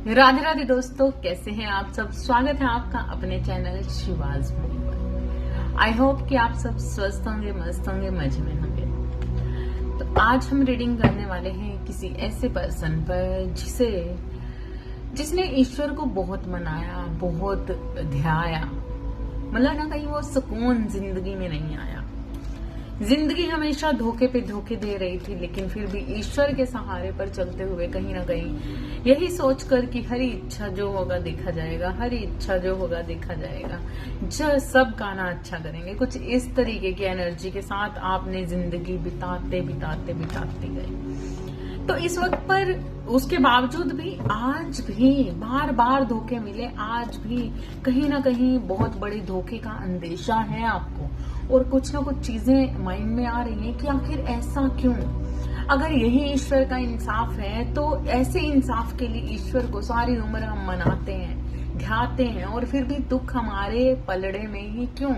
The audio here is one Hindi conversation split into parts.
राधे राधे दोस्तों, कैसे हैं आप सब। स्वागत है आपका अपने चैनल शिवाज भूमि पर। आई होप कि आप सब स्वस्थ होंगे, मस्त होंगे, मजे में होंगे। तो आज हम रीडिंग करने वाले हैं किसी ऐसे पर्सन पर जिसने ईश्वर को बहुत मनाया, बहुत ध्याया, मतलब ना कहीं वो सुकून जिंदगी में नहीं आया। जिंदगी हमेशा धोखे पे धोखे दे रही थी, लेकिन फिर भी ईश्वर के सहारे पर चलते हुए कहीं ना कहीं यही सोचकर कि हरी इच्छा जो होगा देखा जाएगा, हरी इच्छा जो होगा देखा जाएगा, जो सब गाना अच्छा करेंगे, कुछ इस तरीके की एनर्जी के साथ आपने जिंदगी बिताते बिताते बिताते गए। तो इस वक्त पर उसके बावजूद भी आज भी बार बार धोखे मिले, आज भी कहीं ना कहीं बहुत बड़े धोखे का अंदेशा है आपको, और कुछ ना कुछ चीजें माइंड में आ रही हैं कि आखिर ऐसा क्यों। अगर यही ईश्वर का इंसाफ है तो ऐसे इंसाफ के लिए ईश्वर को सारी उम्र हम मनाते हैं, ध्याते हैं, और फिर भी दुख हमारे पलड़े में ही क्यों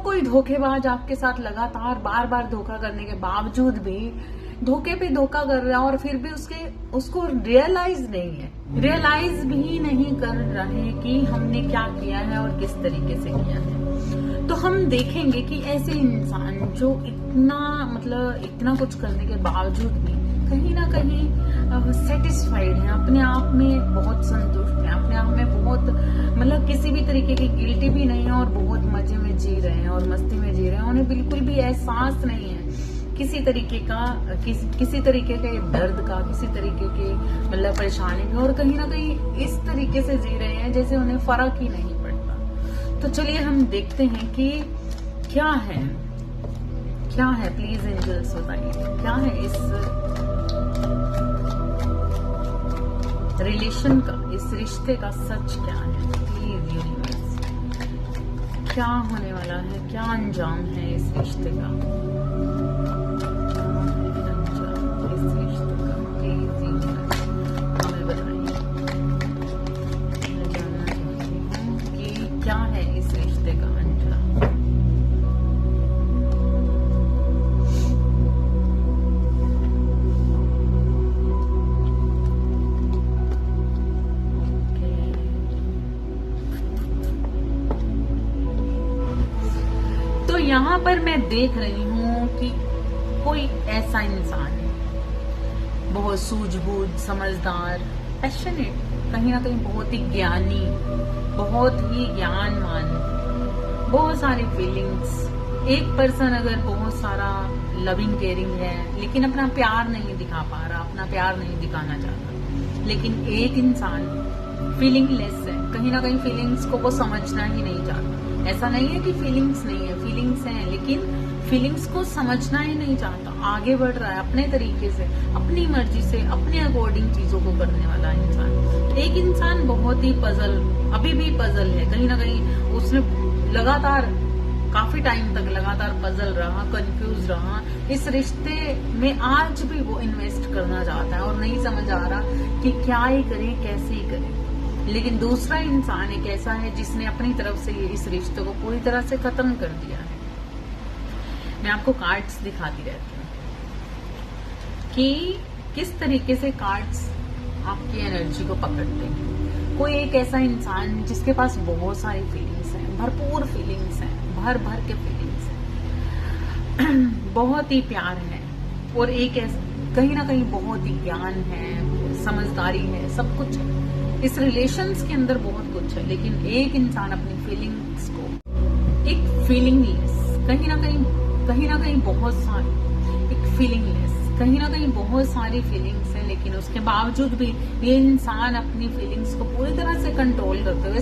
कोई धोखेबाज आपके साथ लगातार बार बार धोखा करने के बावजूद भी धोखे पे धोखा कर रहा है, और फिर भी उसको रियलाइज भी नहीं कर रहे कि हमने क्या किया है और किस तरीके से किया है। तो हम देखेंगे कि ऐसे इंसान जो इतना कुछ करने के बावजूद भी कहीं ना कहीं सेटिस्फाइड है, अपने आप में बहुत संतुष्ट है, अपने आप में बहुत किसी भी तरीके की गिल्टी भी नहीं है, और बहुत मजे में जी रहे हैं और मस्ती में जी रहे हैं। उन्हें बिल्कुल भी एहसास नहीं है किसी तरीके के दर्द का, किसी तरीके के परेशानी का, और कहीं ना कहीं इस तरीके से जी रहे हैं जैसे उन्हें फर्क ही नहीं पड़ता। तो चलिए हम देखते हैं कि क्या है प्लीज एंजल्स बताइए, क्या है इस रिलेशन का, इस रिश्ते का सच क्या है। प्लीज यूनिवर्स, क्या होने वाला है, क्या अंजाम है इस रिश्ते का, हमें बताइए। मैं जानना चाहती हूँ कि क्या है इस रिश्ते का अंजाम। तो यहाँ पर मैं देख रही हूँ कि कोई ऐसा इंसान है, बहुत सूझबूझ, समझदार, पैशनेट, कहीं ना कहीं बहुत ही ज्ञानी, बहुत ही ज्ञानवान, बहुत सारी फीलिंग्स। एक पर्सन अगर बहुत सारा लविंग केयरिंग है लेकिन अपना प्यार नहीं दिखा पा रहा, अपना प्यार नहीं दिखाना चाहता, लेकिन एक इंसान फीलिंगलेस है, कहीं ना कहीं फीलिंग्स को वो समझना ही नहीं चाहता। ऐसा नहीं है कि फीलिंग्स नहीं है, फीलिंग्स हैं, लेकिन फीलिंग्स को समझना ही नहीं चाहता। आगे बढ़ रहा है अपने तरीके से, अपनी मर्जी से, अपने अकॉर्डिंग चीजों को करने वाला इंसान। एक इंसान बहुत ही अभी भी पजल है, कहीं ना कहीं उसने लगातार काफी टाइम तक लगातार पजल रहा, कंफ्यूज रहा। इस रिश्ते में आज भी वो इन्वेस्ट करना चाहता है और नहीं समझ आ रहा कि क्या ही करे, कैसे ही करे। लेकिन दूसरा इंसान एक ऐसा है जिसने अपनी तरफ से इस रिश्ते को पूरी तरह से खत्म कर दिया है। मैं आपको कार्ड्स दिखाती रहती हूँ कि किस तरीके से कार्ड्स आपकी एनर्जी को पकड़ते हैं। कोई एक ऐसा इंसान जिसके पास बहुत सारी फीलिंग्स हैं, भरपूर फीलिंग्स हैं, भर के फीलिंग्स हैं, बहुत ही प्यार है, और एक कहीं ना कहीं बहुत ही ज्ञान है, समझदारी है, सब कुछ है इस रिलेशंस के अंदर, बहुत कुछ है। लेकिन एक इंसान अपनी फीलिंग्स को, एक फीलिंगलेस, कहीं ना कहीं बहुत सारी, एक फीलिंगलेस, कहीं ना कहीं बहुत सारी फीलिंग्स है, लेकिन उसके बावजूद भी ये इंसान अपनी फीलिंग्स को पूरी तरह से कंट्रोल करते हुए,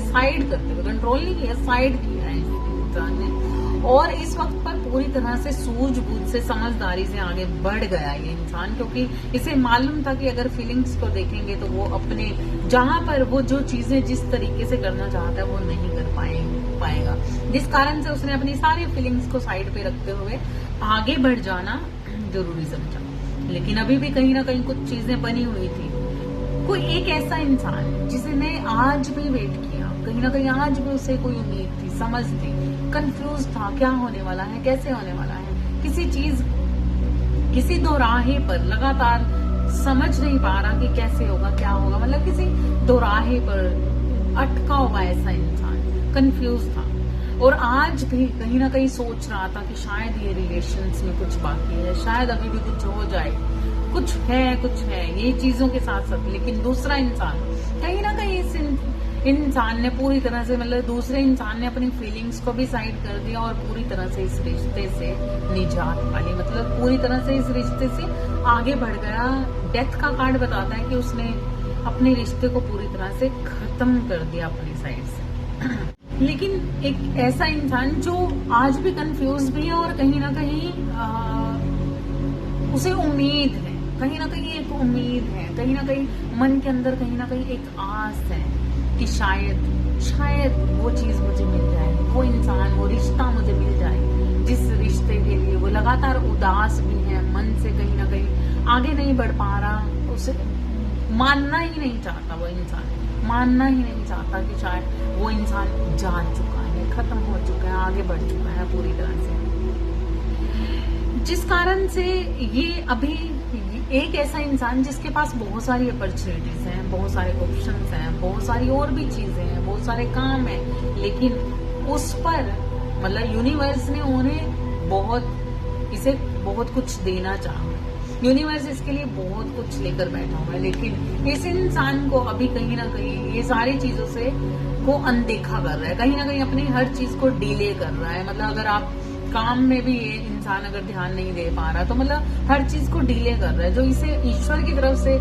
कंट्रोल नहीं किया, साइड किया है इस इंसान ने, और इस वक्त पर पूरी तरह से सूझबूझ से, समझदारी से आगे बढ़ गया ये इंसान, क्योंकि इसे मालूम था कि अगर फीलिंग्स को देखेंगे तो वो अपने जहां पर वो जो चीजें जिस तरीके से करना चाहता है वो नहीं कर पाएगा, जिस कारण से उसने अपनी सारी फीलिंग्स को साइड पे रखते हुए आगे बढ़ जाना जरूरी समझा। लेकिन अभी भी कहीं ना कहीं कुछ चीजें बनी हुई थी। कोई एक ऐसा इंसान जिसने आज भी वेट किया, कहीं ना कहीं आज भी उसे कोई उम्मीद थी, समझ थी, कंफ्यूज था क्या होने वाला है, कैसे होने वाला है, किसी दो राहे पर लगातार समझ नहीं पा रहा कि कैसे होगा, क्या होगा, किसी दोराहे पर अटका हुआ ऐसा इंसान, कंफ्यूज था। और आज भी कहीं ना कहीं सोच रहा था कि शायद ये रिलेशंस में कुछ बाकी है, शायद अभी भी कुछ हो जाए, कुछ है ये चीजों के साथ साथ। लेकिन दूसरा इंसान कहीं ना कहीं इस इंसान ने पूरी तरह से, मतलब दूसरे इंसान ने अपनी फीलिंग्स को भी साइड कर दिया और पूरी तरह से इस रिश्ते से निजात पाली, मतलब पूरी तरह से इस रिश्ते से आगे बढ़ गया। डेथ का कार्ड बताता है कि उसने अपने रिश्ते को पूरी तरह से खत्म कर दिया अपनी साइड से। लेकिन एक ऐसा इंसान जो आज भी कंफ्यूज भी है और कहीं ना कहीं उसे उम्मीद है, कहीं ना कहीं एक उम्मीद है, कहीं ना कहीं मन के अंदर कहीं ना कहीं एक आस है कि शायद वो चीज मुझे मिल जाए, वो इंसान, वो रिश्ता मुझे मिल जाए जिस रिश्ते के लिए वो लगातार उदास भी है, मन से कहीं ना कहीं आगे नहीं बढ़ पा रहा। उसे मानना ही नहीं चाहता, वो इंसान मानना ही नहीं चाहता कि शायद वो इंसान जा चुका है, खत्म हो चुका है, आगे बढ़ चुका है पूरी तरह से। जिस कारण से ये अभी एक ऐसा इंसान जिसके पास बहुत सारी अपॉर्चुनिटीज हैं, बहुत सारे ऑप्शंस हैं, बहुत सारी और भी चीजें हैं, बहुत सारे काम हैं, लेकिन उस पर मतलब यूनिवर्स ने उन्हें बहुत कुछ देना चाहा। यूनिवर्स इसके लिए बहुत कुछ लेकर बैठा हुआ है, लेकिन इस इंसान को अभी कहीं ना कहीं ये सारी चीजों से को अनदेखा कर रहा है, कहीं ना कहीं अपनी हर चीज को डिले कर रहा है। मतलब अगर आप काम में भी ये इंसान अगर ध्यान नहीं दे पा रहा तो मतलब हर चीज को डिले कर रहा है, जो इसे ईश्वर की तरफ से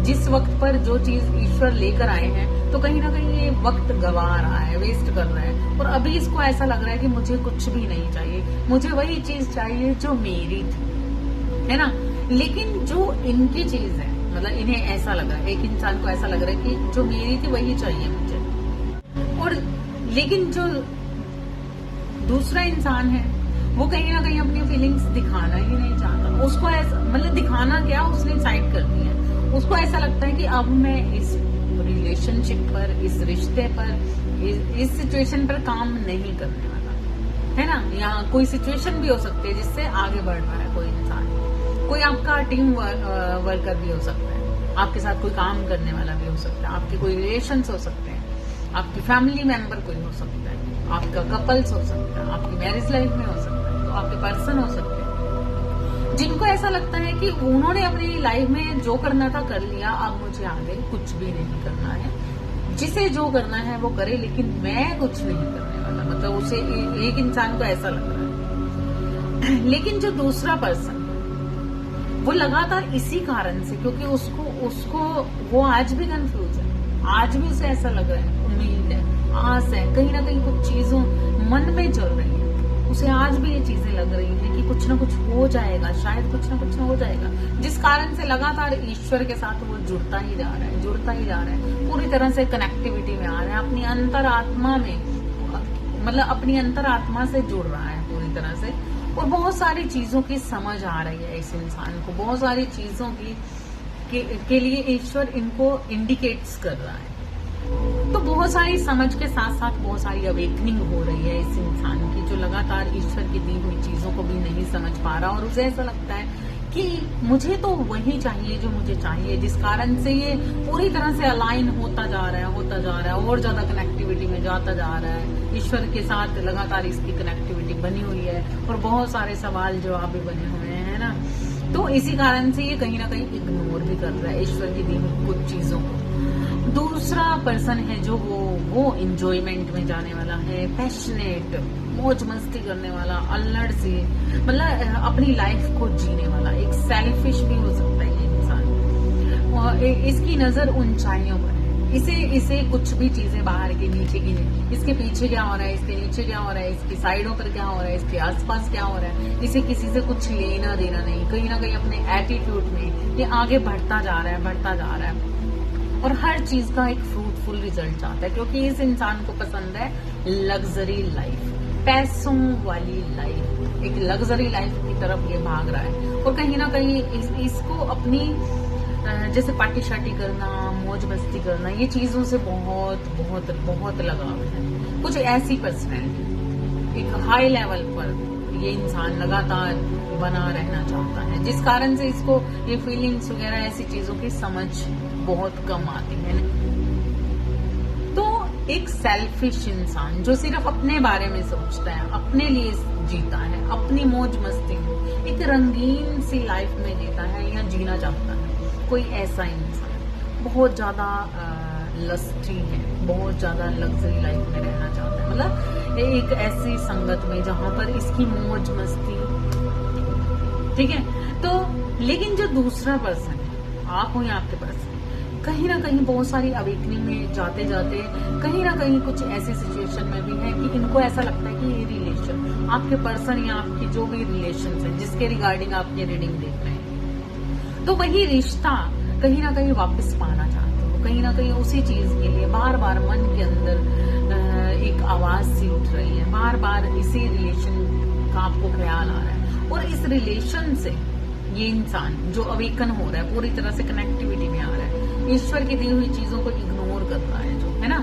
जिस वक्त पर जो चीज ईश्वर लेकर आए हैं तो कहीं ना कहीं ये वक्त गवा रहा है, वेस्ट कर रहा है। और अभी इसको ऐसा लग रहा है कि मुझे कुछ भी नहीं चाहिए, मुझे वही चीज चाहिए जो मेरी थी, है ना। लेकिन जो इनकी चीज है, मतलब इन्हें ऐसा लग रहा है, एक इंसान को ऐसा लग रहा है कि जो मेरी थी वही चाहिए मुझे। और लेकिन जो दूसरा इंसान है वो कहीं ना कहीं अपनी फीलिंग्स दिखाना ही नहीं चाहता। उसको ऐसा, मतलब दिखाना क्या, उसने साइड कर दिया। उसको ऐसा लगता है कि अब मैं इस रिलेशनशिप पर, इस रिश्ते पर, इस सिचुएशन पर काम नहीं करने वाला, है ना। या कोई सिचुएशन भी हो सकती है जिससे आगे बढ़ रहा है कोई इंसान, कोई आपका टीम वर्कर भी हो सकता है, आपके साथ कोई काम करने वाला भी हो सकता है, आपके कोई रिलेशंस हो सकते हैं, आपकी फैमिली मेंबर कोई हो सकता है, आपका कपल्स हो सकता है, आपकी मैरिज लाइफ में हो सकता है, तो आपके पर्सन हो सकते हैं जिनको ऐसा लगता है कि उन्होंने अपनी लाइफ में जो करना था कर लिया, अब मुझे आगे कुछ भी नहीं करना है, जिसे जो करना है वो करे, लेकिन मैं कुछ नहीं करने वाला। मतलब उसे एक इंसान को ऐसा लग रहा है। लेकिन जो दूसरा पर्सन वो लगातार इसी कारण से, क्योंकि उसको वो आज भी कंफ्यूज है, आज भी उसे ऐसा लग रहा है, उम्मीद है, आस है, कहीं ना कहीं कुछ चीजों मन में चल रही है, उसे आज भी ये चीजें लग रही हैं कि कुछ ना कुछ हो जाएगा, शायद कुछ ना कुछ हो जाएगा, जिस कारण से लगातार ईश्वर के साथ वो जुड़ता ही जा रहा है, पूरी तरह से कनेक्टिविटी में आ रहा है, अपनी अंतरात्मा में, मतलब अपनी अंतरात्मा से जुड़ रहा है पूरी तरह से। और बहुत सारी चीजों की समझ आ रही है इस इंसान को, बहुत सारी चीजों के लिए ईश्वर इनको इंडिकेट्स कर रहा है। तो बहुत सारी समझ के साथ साथ बहुत सारी अवेकनिंग हो रही है इस इंसान की, जो लगातार ईश्वर की दी हुई चीजों को भी नहीं समझ पा रहा, और उसे ऐसा लगता है कि मुझे तो वही चाहिए जो मुझे चाहिए, जिस कारण से ये पूरी तरह से अलाइन होता जा रहा है, और ज्यादा कनेक्टिविटी में जाता जा रहा है। ईश्वर के साथ लगातार इसकी कनेक्टिविटी बनी हुई है और बहुत सारे सवाल जवाब भी बने हुए हैं ना। तो इसी कारण से ये कहीं ना कहीं इग्नोर भी कर रहा है ईश्वर की दी हुई कुछ चीजों को। दूसरा पर्सन है जो वो इंजॉयमेंट में जाने वाला है, पैशनेट, मौज मस्ती करने वाला, अल्लड़ से, मतलब अपनी लाइफ को जीने वाला, एक सेल्फिश भी हो सकता है ये इंसान। और इसकी नजर ऊंचाइयों पर है, इसे कुछ भी चीजें बाहर की नीचे की नहीं, इसके पीछे क्या हो रहा है, इसके नीचे क्या हो रहा है, इसकी साइडों पर क्या हो रहा है, इसके आसपास क्या हो रहा है, इसे किसी से कुछ लेना देना नहीं। कहीं ना कहीं अपने एटीट्यूड में ये आगे बढ़ता जा रहा है और हर चीज का एक फ्रूटफुल रिजल्ट चाहता है, क्योंकि इस इंसान को पसंद है लग्जरी लाइफ, पैसों वाली लाइफ, एक लग्जरी लाइफ की तरफ ये भाग रहा है। और कहीं ना कहीं इसको अपनी जैसे पार्टी शार्टी करना, मौज मस्ती करना, ये चीजों से बहुत बहुत बहुत लगाव है। कुछ ऐसी पर्सनैलिटी एक हाई लेवल पर ये इंसान लगातार बना रहना चाहता है, जिस कारण से इसको ये फीलिंग्स वगैरह ऐसी चीजों की समझ बहुत कम आती है। एक सेल्फिश इंसान जो सिर्फ अपने बारे में सोचता है, अपने लिए जीता है, अपनी मौज मस्ती में एक रंगीन सी लाइफ में जीता है या जीना चाहता है। कोई ऐसा इंसान बहुत ज्यादा लस्टी है, बहुत ज्यादा लग्जरी लाइफ में रहना चाहता है, मतलब एक ऐसी संगत में जहां पर इसकी मौज मस्ती, ठीक है। तो लेकिन जो दूसरा पर्सन है, आप हो या आपके पर्सन, कहीं ना कहीं बहुत सारी अवेकनिंग में जाते जाते कहीं ना कहीं कुछ ऐसी सिचुएशन में भी है कि इनको ऐसा लगता है कि ये रिलेशन, आपके पर्सन या आपकी जो भी रिलेशन है जिसके रिगार्डिंग आप ये रीडिंग देख रहे हैं, तो वही रिश्ता कहीं ना कहीं वापस पाना चाहते हो। कहीं ना कहीं उसी चीज के लिए बार बार मन के अंदर एक आवाज सी उठ रही है, बार बार इसी रिलेशन का आपको ख्याल आ रहा है। और इस रिलेशन से ये इंसान जो अवेकन हो रहा है, पूरी तरह से कनेक्टिविटी में आ रहा है, ईश्वर की दी हुई चीजों को इग्नोर कर रहा है, जो है ना,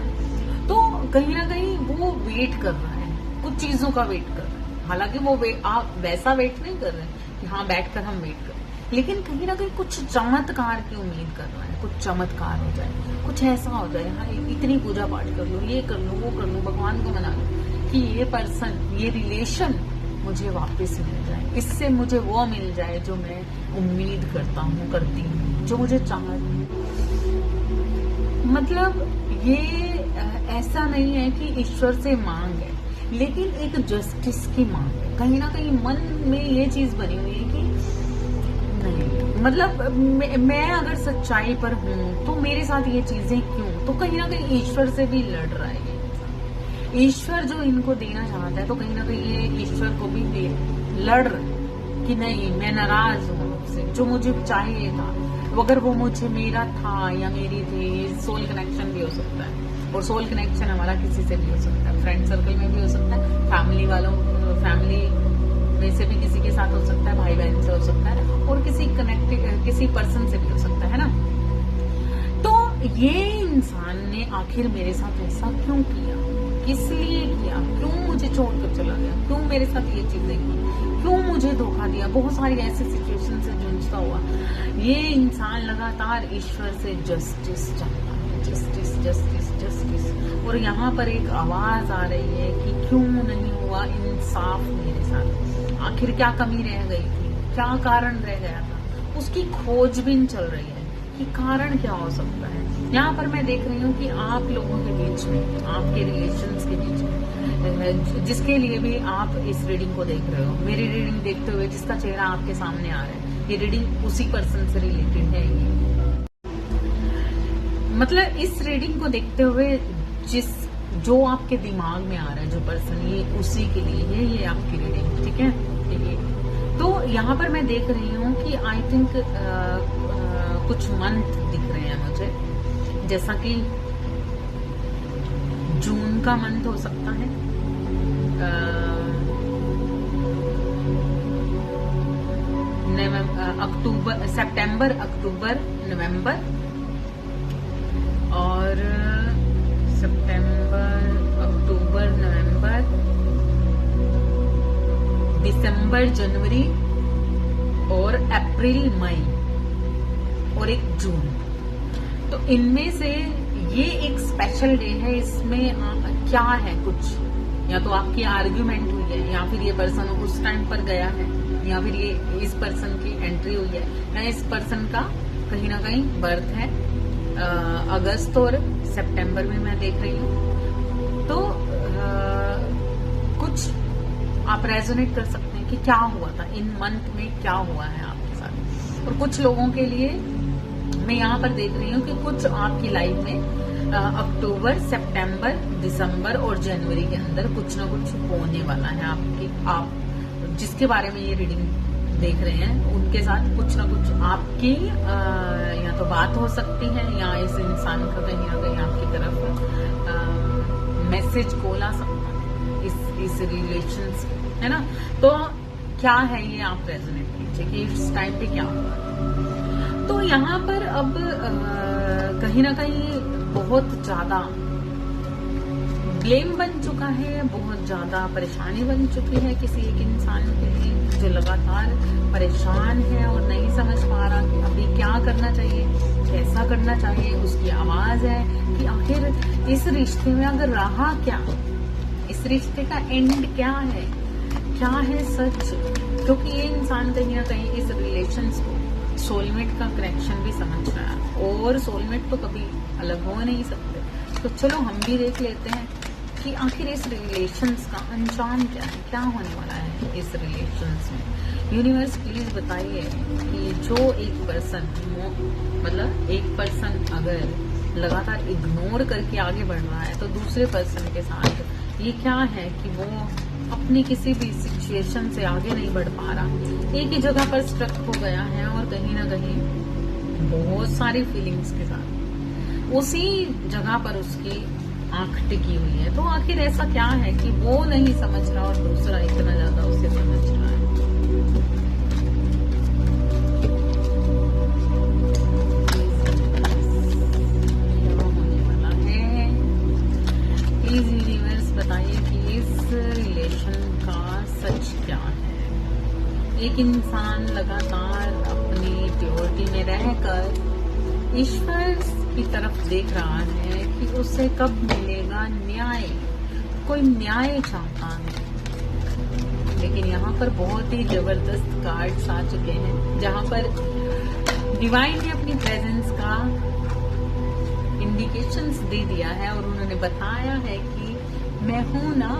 तो कहीं ना कहीं वो वेट कर रहा है, कुछ चीजों का वेट कर रहा है। हालांकि वो आप वैसा वेट नहीं कर रहे हैं कि हाँ बैठकर हम वेट करें, लेकिन कहीं ना कहीं कुछ चमत्कार की उम्मीद कर रहा है, कुछ चमत्कार हो जाए, कुछ ऐसा हो जाए, हाँ इतनी पूजा पाठ कर लो, ये कर लो, वो कर लो, भगवान को मना लो कि ये पर्सन, ये रिलेशन मुझे वापस मिल जाए, इससे मुझे वो मिल जाए जो मैं उम्मीद करता हूँ, करती हूँ, जो मुझे चाहती हूँ। मतलब ये ऐसा नहीं है कि ईश्वर से मांग है, लेकिन एक जस्टिस की मांग है। कहीं ना कहीं मन में ये चीज बनी हुई है कि नहीं, मतलब मैं अगर सच्चाई पर हूँ तो मेरे साथ ये चीजें क्यों, तो कहीं ना कहीं ईश्वर से भी लड़ रहा है। ईश्वर जो इनको देना चाहता है, तो कहीं ना कहीं ये ईश्वर को भी लड़ रहा कि नहीं, मैं नाराज हूँ उससे, जो मुझे चाहिए था, अगर वो मुझे मेरा था या मेरी थी। सोल कनेक्शन भी हो सकता है, और सोल कनेक्शन हमारा किसी से भी हो सकता है, फ्रेंड सर्कल में भी हो सकता है, फैमिली में से भी किसी के साथ हो सकता है, भाई बहन से हो सकता है, और किसी पर्सन से भी हो सकता है ना। तो ये इंसान ने आखिर मेरे साथ ऐसा क्यों किया, किस लिए किया, क्यों मुझे छोड़कर चला गया, क्यों मेरे साथ ये चीजें की, क्यों मुझे धोखा दिया, बहुत सारी ऐसी सिचुएशन से जूझता हुआ ये इंसान लगातार ईश्वर से जस्टिस चाहता है, जस्टिस जस्टिस जस्टिस। और यहाँ पर एक आवाज आ रही है कि क्यों नहीं हुआ इंसाफ मेरे साथ, आखिर क्या कमी रह गई थी, क्या कारण रह गया था, उसकी खोजबीन चल रही है कि कारण क्या हो सकता है। यहाँ पर मैं देख रही हूँ कि आप लोगों के बीच में, आपके रिलेशंस के बीच में, जिसके लिए भी आप इस रीडिंग को देख रहे हो, मेरी रीडिंग देखते हुए जिसका चेहरा आपके सामने आ रहा है, ये रीडिंग उसी पर्सन से रिलेटेड है। ये मतलब इस रीडिंग को देखते हुए जो आपके दिमाग में आ रहा है, जो पर्सन, ये उसी के लिए है, ये आपकी रीडिंग, ठीक है। ये तो यहाँ पर मैं देख रही हूँ कि आई थिंक कुछ मंथ दिख रहे हैं मुझे, जैसा कि जून का मंथ हो सकता है, अक्टूबर, सितंबर, अक्टूबर, नवंबर, और सितंबर, अक्टूबर, नवंबर, दिसंबर, जनवरी, और अप्रैल, मई, और एक जून। तो इनमें से ये एक स्पेशल डे है, इसमें क्या है, कुछ या तो आपकी आर्ग्यूमेंट हुई है, या फिर ये पर्सन उस टाइम पर गया है, या फिर ये इस पर्सन की एंट्री हुई है, या इस पर्सन का कहीं ना कहीं बर्थ है अगस्त और सितंबर में मैं देख रही हूँ। तो कुछ आप रेजोनेट कर सकते हैं कि क्या हुआ था इन मंथ में, क्या हुआ है आपके साथ। और कुछ लोगों के लिए मैं यहाँ पर देख रही हूँ कि कुछ आपकी लाइफ में अक्टूबर, सितंबर, दिसंबर और जनवरी के अंदर कुछ ना कुछ होने वाला है आप जिसके बारे में ये रीडिंग देख रहे हैं, उनके साथ कुछ ना कुछ आपकी या तो बात हो सकती है, या इस इंसान का कहीं ना कहीं आपकी तरफ मैसेज कॉल आ सकता है इस रिलेशन से, है ना। तो क्या है ये आप रेजोनेट कीजिए कि इस टाइम पे क्या हुआ। तो यहाँ पर अब कहीं ना कहीं बहुत ज्यादा ब्लेम बन चुका है, बहुत ज्यादा परेशानी बन चुकी है किसी एक इंसान के लिए जो लगातार परेशान है और नहीं समझ पा रहा कि अभी क्या करना चाहिए, कुछ ऐसा करना चाहिए, उसकी आवाज है कि आखिर इस रिश्ते में अगर रहा क्या, इस रिश्ते का एंड क्या है सच। क्योंकि ये इंसान कहीं ना कहीं इस रिलेशन को सोलमेट का कनेक्शन भी समझ रहा है, और सोलमेट तो कभी अलग हो नहीं सकते। तो चलो हम भी देख लेते हैं कि आखिर इस रिलेशंस का अंजाम क्या है, क्या होने वाला है इस रिलेशंस में। यूनिवर्स प्लीज बताइए कि जो एक पर्सन मतलब एक पर्सन अगर लगातार इग्नोर करके आगे बढ़ रहा है, तो दूसरे पर्सन के साथ ये क्या है कि वो अपनी किसी भी सिचुएशन से आगे नहीं बढ़ पा रहा, एक ही जगह पर स्ट्रक हो गया है, और कहीं ना कहीं बहुत सारी फीलिंग्स के साथ उसी जगह पर उसकी आंख टिकी हुई है। तो आखिर ऐसा क्या है कि वो नहीं समझ रहा और दूसरा इतना ज्यादा उसे समझ रहा है। क्या होने वाला है, प्लीज यूनिवर्स बताइए कि इस रिलेशन का सच क्या है। एक इंसान लगातार अपनी प्योरिटी में रहकर ईश्वर की तरफ देख रहा है कि उसे कब मिलेगा न्याय, कोई न्याय चाहता है। लेकिन यहाँ पर बहुत ही जबरदस्त कार्ड्स आ चुके हैं, जहाँ पर डिवाइन ने अपनी प्रेजेंस का इंडिकेशंस दे दिया है, और उन्होंने बताया है कि मैं हूं ना।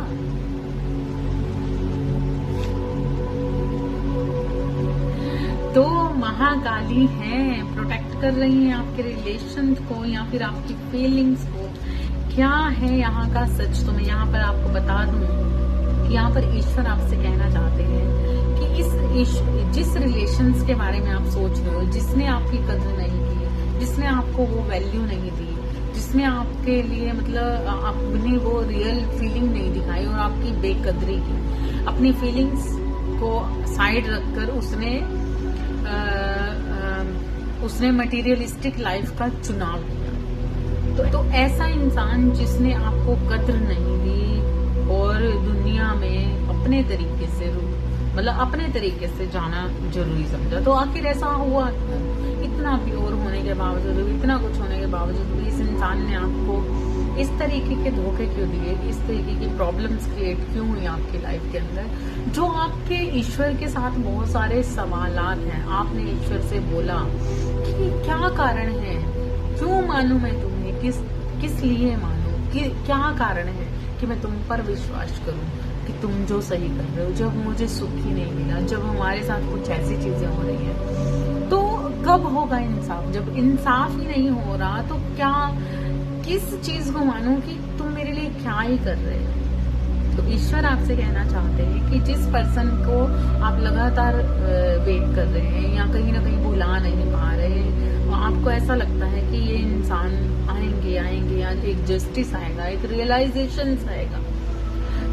तो महाकाली हैं, प्रोटेक्ट कर रही हैं आपके रिलेशन को या फिर आपकी फीलिंग्स को। क्या है यहाँ का सच, तो मैं यहाँ पर आपको बता दूं कि यहाँ पर ईश्वर आपसे कहना चाहते हैं कि जिस रिलेशंस के बारे में आप सोच रहे हो, जिसने आपकी कदर नहीं की, जिसने आपको वो वैल्यू नहीं दी, जिसने आपके लिए मतलब अपनी वो रियल फीलिंग नहीं दिखाई और आपकी बेकदरी की, अपनी फीलिंग्स को साइड रखकर उसने मटेरियलिस्टिक लाइफ का चुनाव किया। तो ऐसा इंसान जिसने आपको कद्र नहीं दी और दुनिया में अपने तरीके से अपने तरीके से जाना जरूरी समझा, तो आखिर ऐसा हुआ इतना प्योर होने के बावजूद, इतना कुछ होने के बावजूद भी इस इंसान ने आपको इस तरीके के धोखे क्यों दिए, इस तरीके की प्रॉब्लम्स क्रिएट क्यों हुई आपकी लाइफ के अंदर, जो आपके ईश्वर के साथ बहुत सारे सवालात हैं। आपने ईश्वर से बोला कि क्या कारण है, क्यों मानूं मैं तुम्हें, किस लिए मानूं, कि क्या कारण है कि मैं तुम पर विश्वास करूं कि तुम जो सही कर रहे हो, जब मुझे सुख ही नहीं मिला, जब हमारे साथ कुछ ऐसी चीजें हो रही हैं, तो कब होगा इंसाफ। जब इंसाफ ही नहीं हो रहा तो किस चीज को मानूं कि तुम मेरे लिए क्या ही कर रहे हो। तो ईश्वर आपसे कहना चाहते हैं कि जिस पर्सन को आप लगातार वेट कर रहे हैं या कहीं ना कहीं भुला नहीं पा रहे, आपको ऐसा लगता है कि ये इंसान आएंगे या एक जस्टिस आएगा, एक रियलाइजेशन आएगा,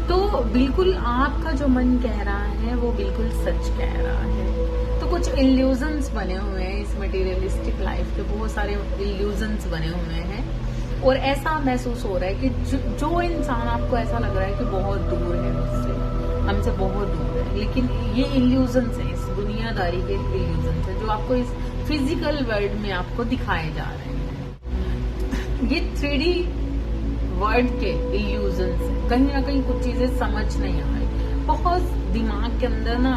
तो बिल्कुल आपका जो मन कह रहा है वो बिल्कुल सच कह रहा है। तो कुछ इल्यूजन्स बने हुए हैं इस मटेरियलिस्टिक लाइफ के, बहुत सारे इल्यूजन्स बने हुए हैं, और ऐसा महसूस हो रहा है कि जो इंसान आपको ऐसा लग रहा है कि बहुत दूर है मुझसे, हमसे बहुत दूर है, लेकिन ये इल्यूजन्स है, इस दुनियादारी के इल्यूजन्स है जो आपको इस फिजिकल वर्ल्ड में आपको दिखाए जा रहे हैं। ये 3D वर्ल्ड के इल्यूजन्स है। कहीं ना कहीं कुछ चीजें समझ नहीं आ रही, बहुत दिमाग के अंदर ना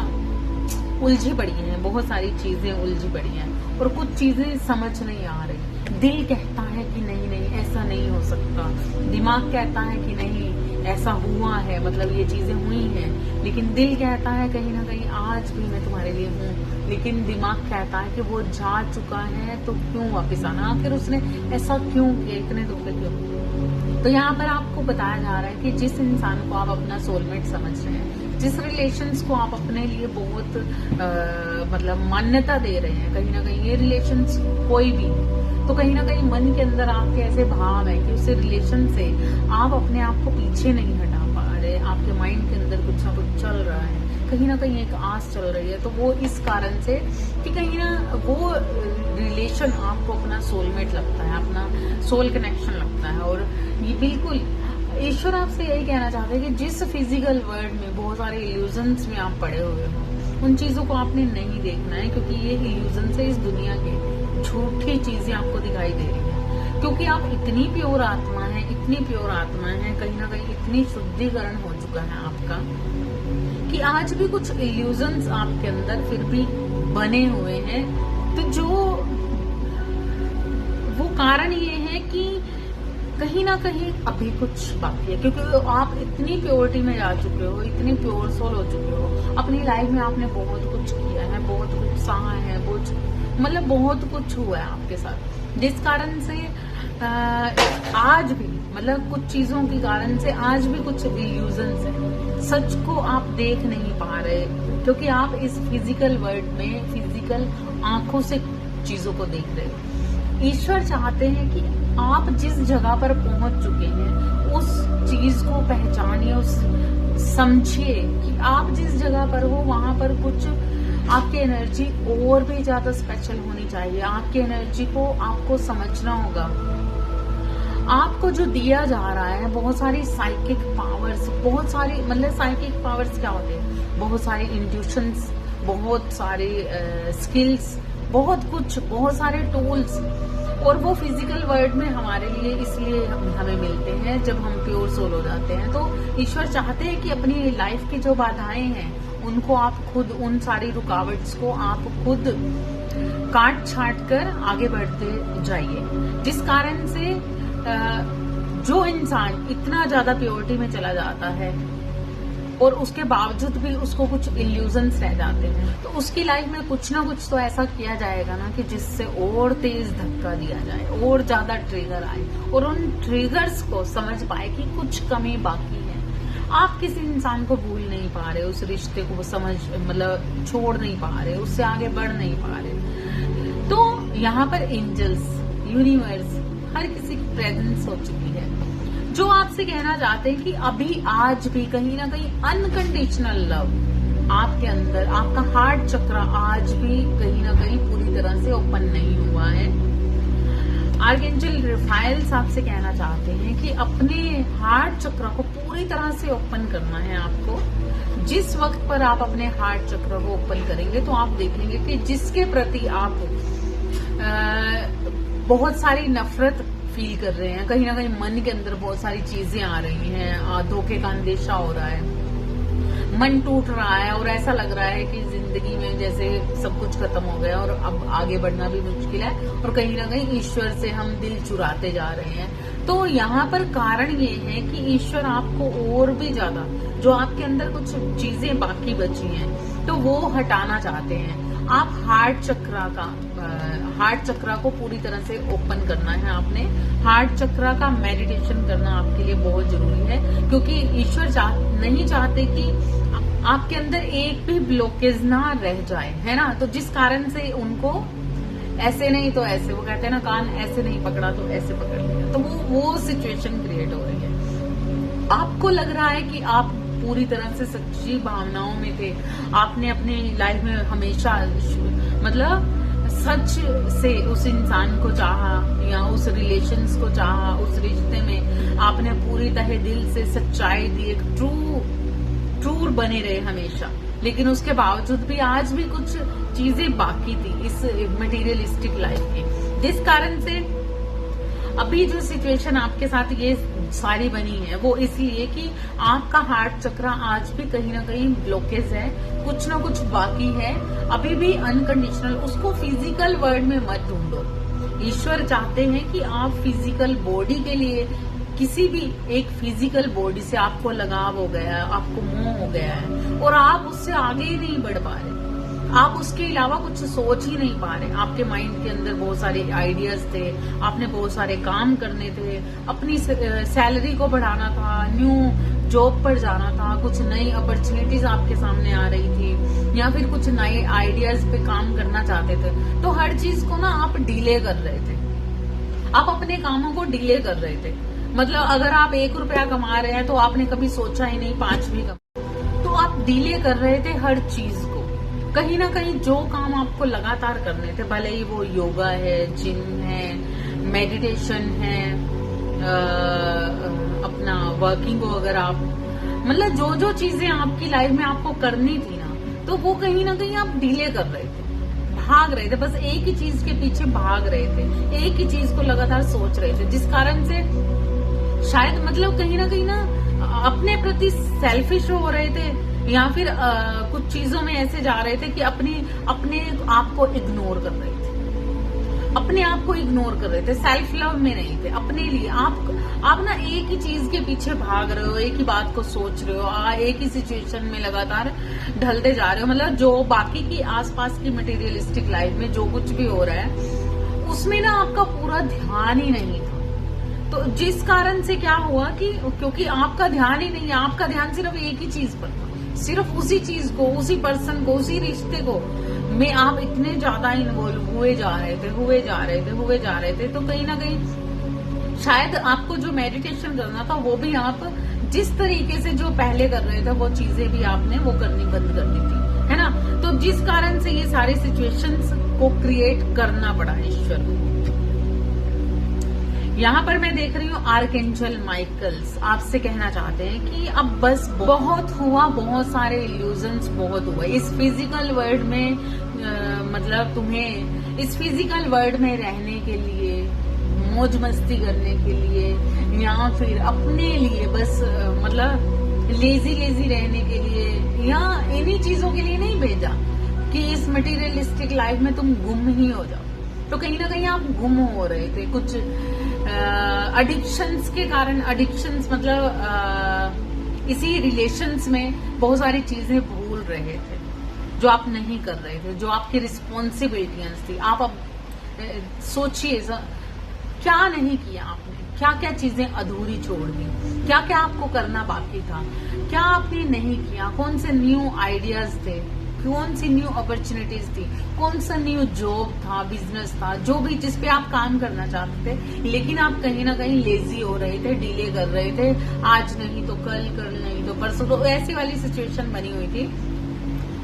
उलझी पड़ी हैं, बहुत सारी चीजें उलझी पड़ी हैं और कुछ चीजें समझ नहीं आ रही। दिल कहता है कि नहीं ऐसा नहीं हो सकता, दिमाग कहता है कि नहीं ऐसा हुआ है, मतलब ये चीजें हुई हैं, लेकिन दिल कहता है कहीं ना कहीं आज भी मैं तुम्हारे लिए हूँ, लेकिन दिमाग कहता है कि वो जा चुका है तो क्यों वापस आना, आखिर उसने ऐसा क्यों किया, इतने दुख क्यों। तो यहाँ पर आपको बताया जा रहा है कि जिस इंसान को आप अपना सोलमेट समझ रहे हैं, जिस रिलेशंस को आप अपने लिए बहुत मतलब मान्यता दे रहे हैं, कहीं ना कहीं ये रिलेशंस कोई भी, तो कहीं ना कहीं मन के अंदर आपके ऐसे भाव है कि उस रिलेशन से आप अपने आप को पीछे नहीं हटा पा रहे, आपके माइंड के अंदर कुछ ना कुछ चल रहा है, कहीं ना कहीं एक आस चल रही है। तो वो इस कारण से कि कहीं ना वो रिलेशन आपको अपना सोलमेट लगता है, अपना सोल कनेक्शन लगता है, और ये बिल्कुल ईश्वर आपसे यही कहना चाहते हैं कि जिस फिजिकल वर्ल्ड में बहुत सारे इल्यूजन्स में आप पड़े हुए हो, उन चीजों को आपने नहीं देखना है, क्योंकि ये इल्यूजन्स है इस दुनिया के, झूठी चीजें आपको दिखाई दे रही हैं, क्योंकि आप इतनी प्योर आत्मा है, इतनी प्योर आत्मा है, कहीं ना कहीं इतनी शुद्धिकरण हो चुका है आपका कि आज भी कुछ इल्यूजन्स आपके अंदर फिर भी बने हुए हैं। तो जो वो कारण ये है कि कहीं ना कहीं अभी कुछ बाकी है, क्योंकि आप इतनी प्योरिटी में जा चुके हो, इतनी प्योर सोल हो चुके हो। अपनी लाइफ में आपने बहुत कुछ किया है, बहुत कुछ सहा है, मतलब बहुत कुछ हुआ है आपके साथ, जिस कारण से आज भी मतलब कुछ चीजों के कारण से आज भी कुछ इल्यूजन्स है। सच को आप देख नहीं पा रहे, क्योंकि आप इस फिजिकल वर्ल्ड में फिजिकल आंखों से चीजों को देख रहे हो। ईश्वर चाहते हैं कि आप जिस जगह पर पहुंच चुके हैं उस चीज को पहचानिए, उस समझिए कि आप जिस जगह पर हो वहां पर कुछ आपकी एनर्जी और भी ज्यादा स्पेशल होनी चाहिए। आपकी एनर्जी को आपको समझना होगा। आपको जो दिया जा रहा है बहुत सारी साइकिक पावर्स, बहुत सारी मतलब साइकिक पावर्स क्या होते हैं, बहुत सारे इंट्यूशंस, बहुत सारे स्किल्स, बहुत कुछ, बहुत सारे टूल्स, और वो फिजिकल वर्ल्ड में हमारे लिए इसलिए हमें मिलते हैं जब हम प्योर सोल हो जाते हैं। तो ईश्वर चाहते हैं कि अपनी लाइफ की जो बाधाएं हैं उनको आप खुद, उन सारी रुकावट्स को आप खुद काट छाट कर आगे बढ़ते जाइए, जिस कारण से जो इंसान इतना ज्यादा प्योरिटी में चला जाता है और उसके बावजूद भी उसको कुछ इल्यूजन्स रह जाते हैं, तो उसकी लाइफ में कुछ ना कुछ तो ऐसा किया जाएगा ना कि जिससे और तेज धक्का दिया जाए, और ज्यादा ट्रिगर आए, और उन ट्रिगर्स को समझ पाए कि कुछ कमी बाकी है। आप किसी इंसान को भूल नहीं पा रहे, उस रिश्ते को समझ मतलब छोड़ नहीं पा रहे, उससे आगे बढ़ नहीं पा रहे। तो यहाँ पर एंजल्स, यूनिवर्स, हर किसी की प्रेजेंस हो चुकी है, जो आपसे कहना चाहते हैं कि अभी आज भी कहीं ना कहीं अनकंडीशनल लव आपके अंदर, आपका हार्ट चक्र आज भी कहीं ना कहीं पूरी तरह से ओपन नहीं हुआ है। आर्कएंजल रफाएल आपसे कहना चाहते हैं कि अपने हार्ट चक्र को पूरी तरह से ओपन करना है आपको। जिस वक्त पर आप अपने हार्ट चक्र को ओपन करेंगे तो आप देखेंगे कि जिसके प्रति आप बहुत सारी नफरत फील कर रहे हैं, कहीं ना कहीं मन के अंदर बहुत सारी चीजें आ रही हैं, धोखे का अंदेशा हो रहा है, मन टूट रहा है और ऐसा लग रहा है कि जिंदगी में जैसे सब कुछ खत्म हो गया और अब आगे बढ़ना भी मुश्किल है, और कहीं ना कहीं ईश्वर से हम दिल चुराते जा रहे हैं। तो यहाँ पर कारण ये है कि ईश्वर आपको और भी ज्यादा, जो आपके अंदर कुछ चीजें बाकी बची हैं तो वो हटाना चाहते हैं। आप हार्ट चक्रा को पूरी तरह से ओपन करना है। आपने हार्ट चक्रा का मेडिटेशन करना आपके लिए बहुत जरूरी है, क्योंकि ईश्वर नहीं चाहते कि आपके अंदर एक भी ब्लॉकेज ना रह जाए, है ना। तो जिस कारण से उनको ऐसे नहीं तो ऐसे, वो कहते हैं ना, कान ऐसे नहीं पकड़ा तो ऐसे पकड़ लिया, तो वो सिचुएशन क्रिएट हो रही है। आपको लग रहा है कि आप पूरी तरह से सच्ची भावनाओं में थे, आपने अपनी लाइफ में हमेशा मतलब सच से उस इंसान को चाहा या उस रिलेशंस को चाहा, उस रिश्ते में आपने पूरी तहे दिल से सच्चाई दी, एक ट्रू बने रहे हमेशा, लेकिन उसके बावजूद भी आज भी कुछ चीजें बाकी थी इस मटेरियलिस्टिक लाइफ की, जिस कारण से अभी जो सिचुएशन आपके साथ ये सारी बनी है वो इसलिए कि आपका हार्ट चक्र आज भी कहीं ना कहीं ब्लॉकेज है, कुछ ना कुछ बाकी है, अभी भी अनकंडीशनल। उसको फिजिकल वर्ल्ड में मत ढूंढो। ईश्वर चाहते हैं कि आप फिजिकल बॉडी के लिए, किसी भी एक फिजिकल बॉडी से आपको लगाव हो गया है, आपको मोह हो गया है और आप उससे आगे ही नहीं बढ़ पा रहे, आप उसके अलावा कुछ सोच ही नहीं पा रहे। आपके माइंड के अंदर बहुत सारे आइडियाज थे, आपने बहुत सारे काम करने थे, अपनी सैलरी को बढ़ाना था, न्यू जॉब पर जाना था, कुछ नई अपॉर्चुनिटीज आपके सामने आ रही थी, या फिर कुछ नए आइडियाज पे काम करना चाहते थे। तो हर चीज को ना आप डिले कर रहे थे, आप अपने कामों को डिले कर रहे थे। मतलब अगर आप 1 रुपया कमा रहे हैं तो आपने कभी सोचा ही नहीं 5 भी कमा, तो आप डिले कर रहे थे हर चीज को। कहीं ना कहीं जो काम आपको लगातार करने थे, भले ही वो योगा है, जिम है, मेडिटेशन है, अपना वर्किंग को अगर आप मतलब जो चीजें आपकी लाइफ में आपको करनी थी ना, तो वो कहीं ना कहीं आप डिले कर रहे थे। भाग रहे थे, बस एक ही चीज के पीछे भाग रहे थे, एक ही चीज को लगातार सोच रहे थे, जिस कारण से शायद मतलब कहीं ना अपने प्रति सेल्फिश हो रहे थे, या फिर कुछ चीजों में ऐसे जा रहे थे कि अपने आप को इग्नोर कर रहे थे, अपने आप को इग्नोर कर रहे थे, सेल्फ लव में नहीं थे, अपने लिए। आप ना एक ही चीज के पीछे भाग रहे हो, एक ही बात को सोच रहे हो, एक ही सिचुएशन में लगातार ढलते जा रहे हो। मतलब जो बाकी की आसपास की मटेरियलिस्टिक लाइफ में जो कुछ भी हो रहा है उसमें ना आपका पूरा ध्यान ही नहीं था। तो जिस कारण से क्या हुआ कि क्योंकि आपका ध्यान ही नहीं है, आपका ध्यान सिर्फ एक ही चीज पर था, सिर्फ उसी चीज को, उसी पर्सन को, उसी रिश्ते को में आप इतने ज्यादा इन्वॉल्व हुए जा रहे थे। तो कहीं ना कहीं शायद आपको जो मेडिटेशन करना था वो भी आप जिस तरीके से जो पहले कर रहे थे वो चीजें भी आपने वो करनी बंद कर दी थी, है ना। तो जिस कारण से ये सारी सिचुएशंस को क्रिएट करना पड़ा ईश्वर को। यहाँ पर मैं देख रही हूँ आर्कएंजल माइकल्स आपसे कहना चाहते हैं कि अब बस बहुत हुआ, बहुत सारे इल्यूजन्स बहुत हुए इस फिजिकल वर्ल्ड में। मतलब तुम्हें इस फिजिकल वर्ल्ड में रहने के लिए, मौज मस्ती करने के लिए, या फिर अपने लिए बस मतलब लेजी रहने के लिए, या इन्हीं चीजों के लिए नहीं भेजा कि इस मटेरियलिस्टिक लाइफ में तुम गुम ही हो जाओ। तो कहीं ना कहीं आप गुम हो रहे थे कुछ एडिक्शंस के कारण। एडिक्शंस मतलब इसी रिलेशंस में बहुत सारी चीजें भूल रहे थे जो आप नहीं कर रहे थे, जो आपकी रिस्पॉन्सिबिलिटीज थी। आप अब सोचिए क्या नहीं किया आपने, क्या क्या चीजें अधूरी छोड़ दी, क्या क्या आपको करना बाकी था, क्या आपने नहीं किया, कौन से न्यू आइडियाज थे, कौन सी न्यू अपॉर्चुनिटीज थी, कौन सा न्यू जॉब था, बिजनेस था, जो भी जिस पे आप काम करना चाहते थे, लेकिन आप कहीं ना कहीं लेजी हो रहे थे, डिले कर रहे थे, आज नहीं तो कल नहीं तो परसों, तो ऐसी वाली सिचुएशन बनी हुई थी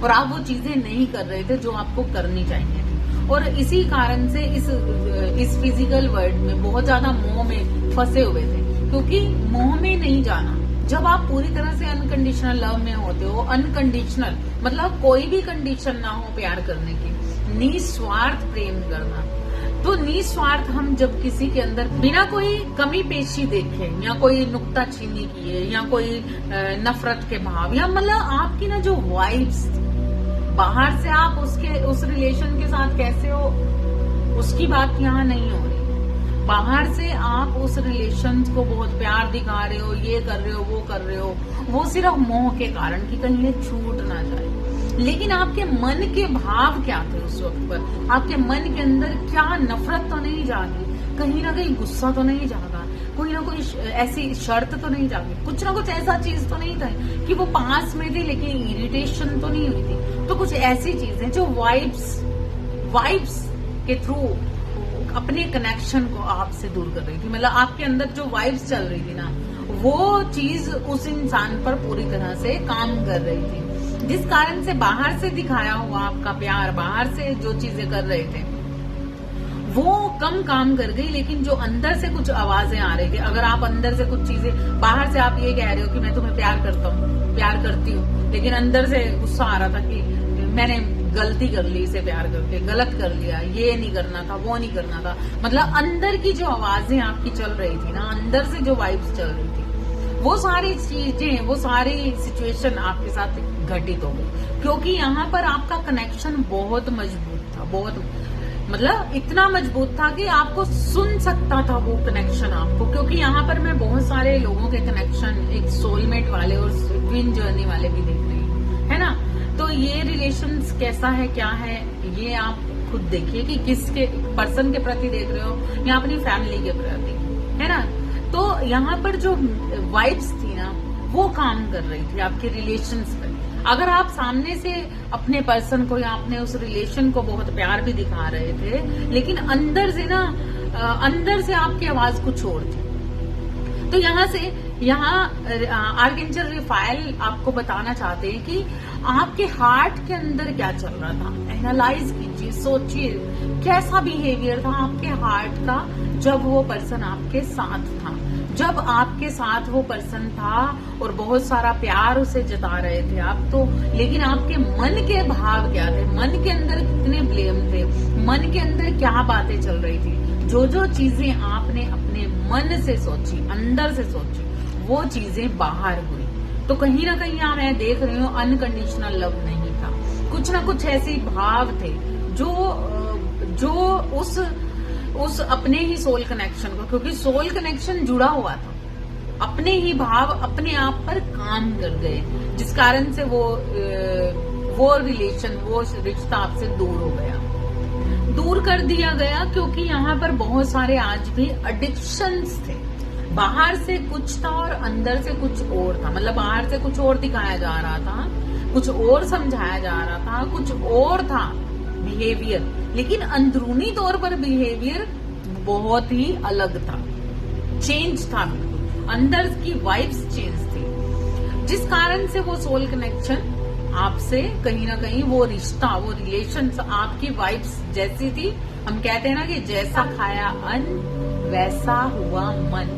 और आप वो चीजें नहीं कर रहे थे जो आपको करनी चाहिए थी। और इसी कारण से इस फिजिकल वर्ल्ड में बहुत ज्यादा मोह में फंसे हुए थे, क्योंकि मोह में नहीं जाना। जब आप पूरी तरह से अनकंडीशनल लव में होते हो, अनकंडीशनल मतलब कोई भी कंडीशन ना हो प्यार करने की, निस्वार्थ प्रेम करना, तो निस्वार्थ हम जब किसी के अंदर बिना कोई कमी पेशी देखे, या कोई नुक्ताचीनी किए, या कोई नफरत के भाव, या मतलब आपकी ना जो वाइब्स बाहर से आप उस रिलेशन के साथ कैसे हो उसकी बात यहाँ नहीं हो रही। बाहर से आप उस रिलेशन को बहुत प्यार दिखा रहे हो, ये कर रहे हो, वो कर रहे हो, वो सिर्फ मोह के कारण कि कहीं ये छूट ना जाए। लेकिन आपके मन के भाव क्या थे उस वक्त पर? आपके मन के अंदर क्या नफरत तो नहीं जागी, कहीं ना कहीं गुस्सा तो नहीं जागा, कोई ना कोई ऐसी शर्त तो नहीं जागी, कुछ ना कुछ ऐसा चीज तो नहीं था कि वो पास में थी लेकिन इरिटेशन तो नहीं हुई थी। तो कुछ ऐसी चीजें जो वाइब्स के थ्रू अपने कनेक्शन को आपसे दूर कर रही थी। मतलब आपके अंदर जो वाइब्स चल रही थी ना, वो चीज उस इंसान पर पूरी तरह से काम कर रही थी, जिस कारण से बाहर से दिखाया हुआ आपका प्यार, बाहर से जो चीजें कर रहे थे वो कम काम कर गई, लेकिन जो अंदर से कुछ आवाजें आ रही थी, अगर आप अंदर से कुछ चीजें, बाहर से आप ये कह रहे हो कि मैं तुम्हें प्यार करता हूँ, प्यार करती हूँ, लेकिन अंदर से गुस्सा आ रहा था कि मैंने गलती कर ली इसे प्यार करके, गलत कर लिया, ये नहीं करना था, वो नहीं करना था। मतलब अंदर की जो आवाजें आपकी चल रही थी ना, अंदर से जो वाइब्स चल रही थी, वो सारी चीजें, वो सारी सिचुएशन आपके साथ घटित हो गई, क्योंकि यहाँ पर आपका कनेक्शन बहुत मजबूत था, बहुत मतलब इतना मजबूत था कि आपको सुन सकता था वो कनेक्शन आपको। क्योंकि यहाँ पर मैं बहुत सारे लोगों के कनेक्शन, एक सोलमेट वाले और ट्विन जर्नी वाले भी देख रही हूँ, है ना। तो ये रिलेशंस कैसा है, क्या है, ये आप खुद देखिए कि किसके पर्सन के प्रति देख रहे हो या अपनी फैमिली के प्रति, है ना। तो यहाँ पर जो वाइब्स थी ना, वो काम कर रही थी आपके रिलेशंस पे। अगर आप सामने से अपने पर्सन को या अपने उस रिलेशन को बहुत प्यार भी दिखा रहे थे, लेकिन अंदर से ना, अंदर से आपकी आवाज कुछ और थी। तो यहाँ से यहाँ आर्कएंजल रिफाइल आपको बताना चाहते हैं कि आपके हार्ट के अंदर क्या चल रहा था। एनालाइज कीजिए, सोचिए कैसा बिहेवियर था आपके हार्ट का जब वो पर्सन आपके साथ था, जब आपके साथ वो पर्सन था और बहुत सारा प्यार उसे जता रहे थे आप तो, लेकिन आपके मन के भाव क्या थे, मन के अंदर कितने ब्लेम थे, मन के अंदर क्या बातें चल रही थी। जो जो चीजें आपने अपने मन से सोची, अंदर से सोची, वो चीजें बाहर हुई। तो कहीं ना कहीं यहाँ मैं देख रही हूँ अनकंडीशनल लव नहीं था, कुछ ना कुछ ऐसे भाव थे जो उस अपने ही सोल कनेक्शन को, क्योंकि सोल कनेक्शन जुड़ा हुआ था, अपने ही भाव अपने आप पर काम कर गए, जिस कारण से वो रिलेशन, वो रिश्ता आपसे दूर हो गया, दूर कर दिया गया। क्योंकि यहाँ पर बहुत सारे आज भी एडिक्शंस थे, बाहर से कुछ था और अंदर से कुछ और था। मतलब बाहर से कुछ और दिखाया जा रहा था, कुछ और समझाया जा रहा था, कुछ और था बिहेवियर, लेकिन अंदरूनी तौर पर बिहेवियर बहुत ही अलग था, चेंज था, बिल्कुल अंदर की वाइब्स चेंज थी, जिस कारण से वो सोल कनेक्शन आपसे कहीं ना कहीं, वो रिश्ता, वो रिलेशन, आपकी वाइब्स जैसी थी। हम कहते हैं ना कि जैसा खाया अन्न वैसा हुआ मन,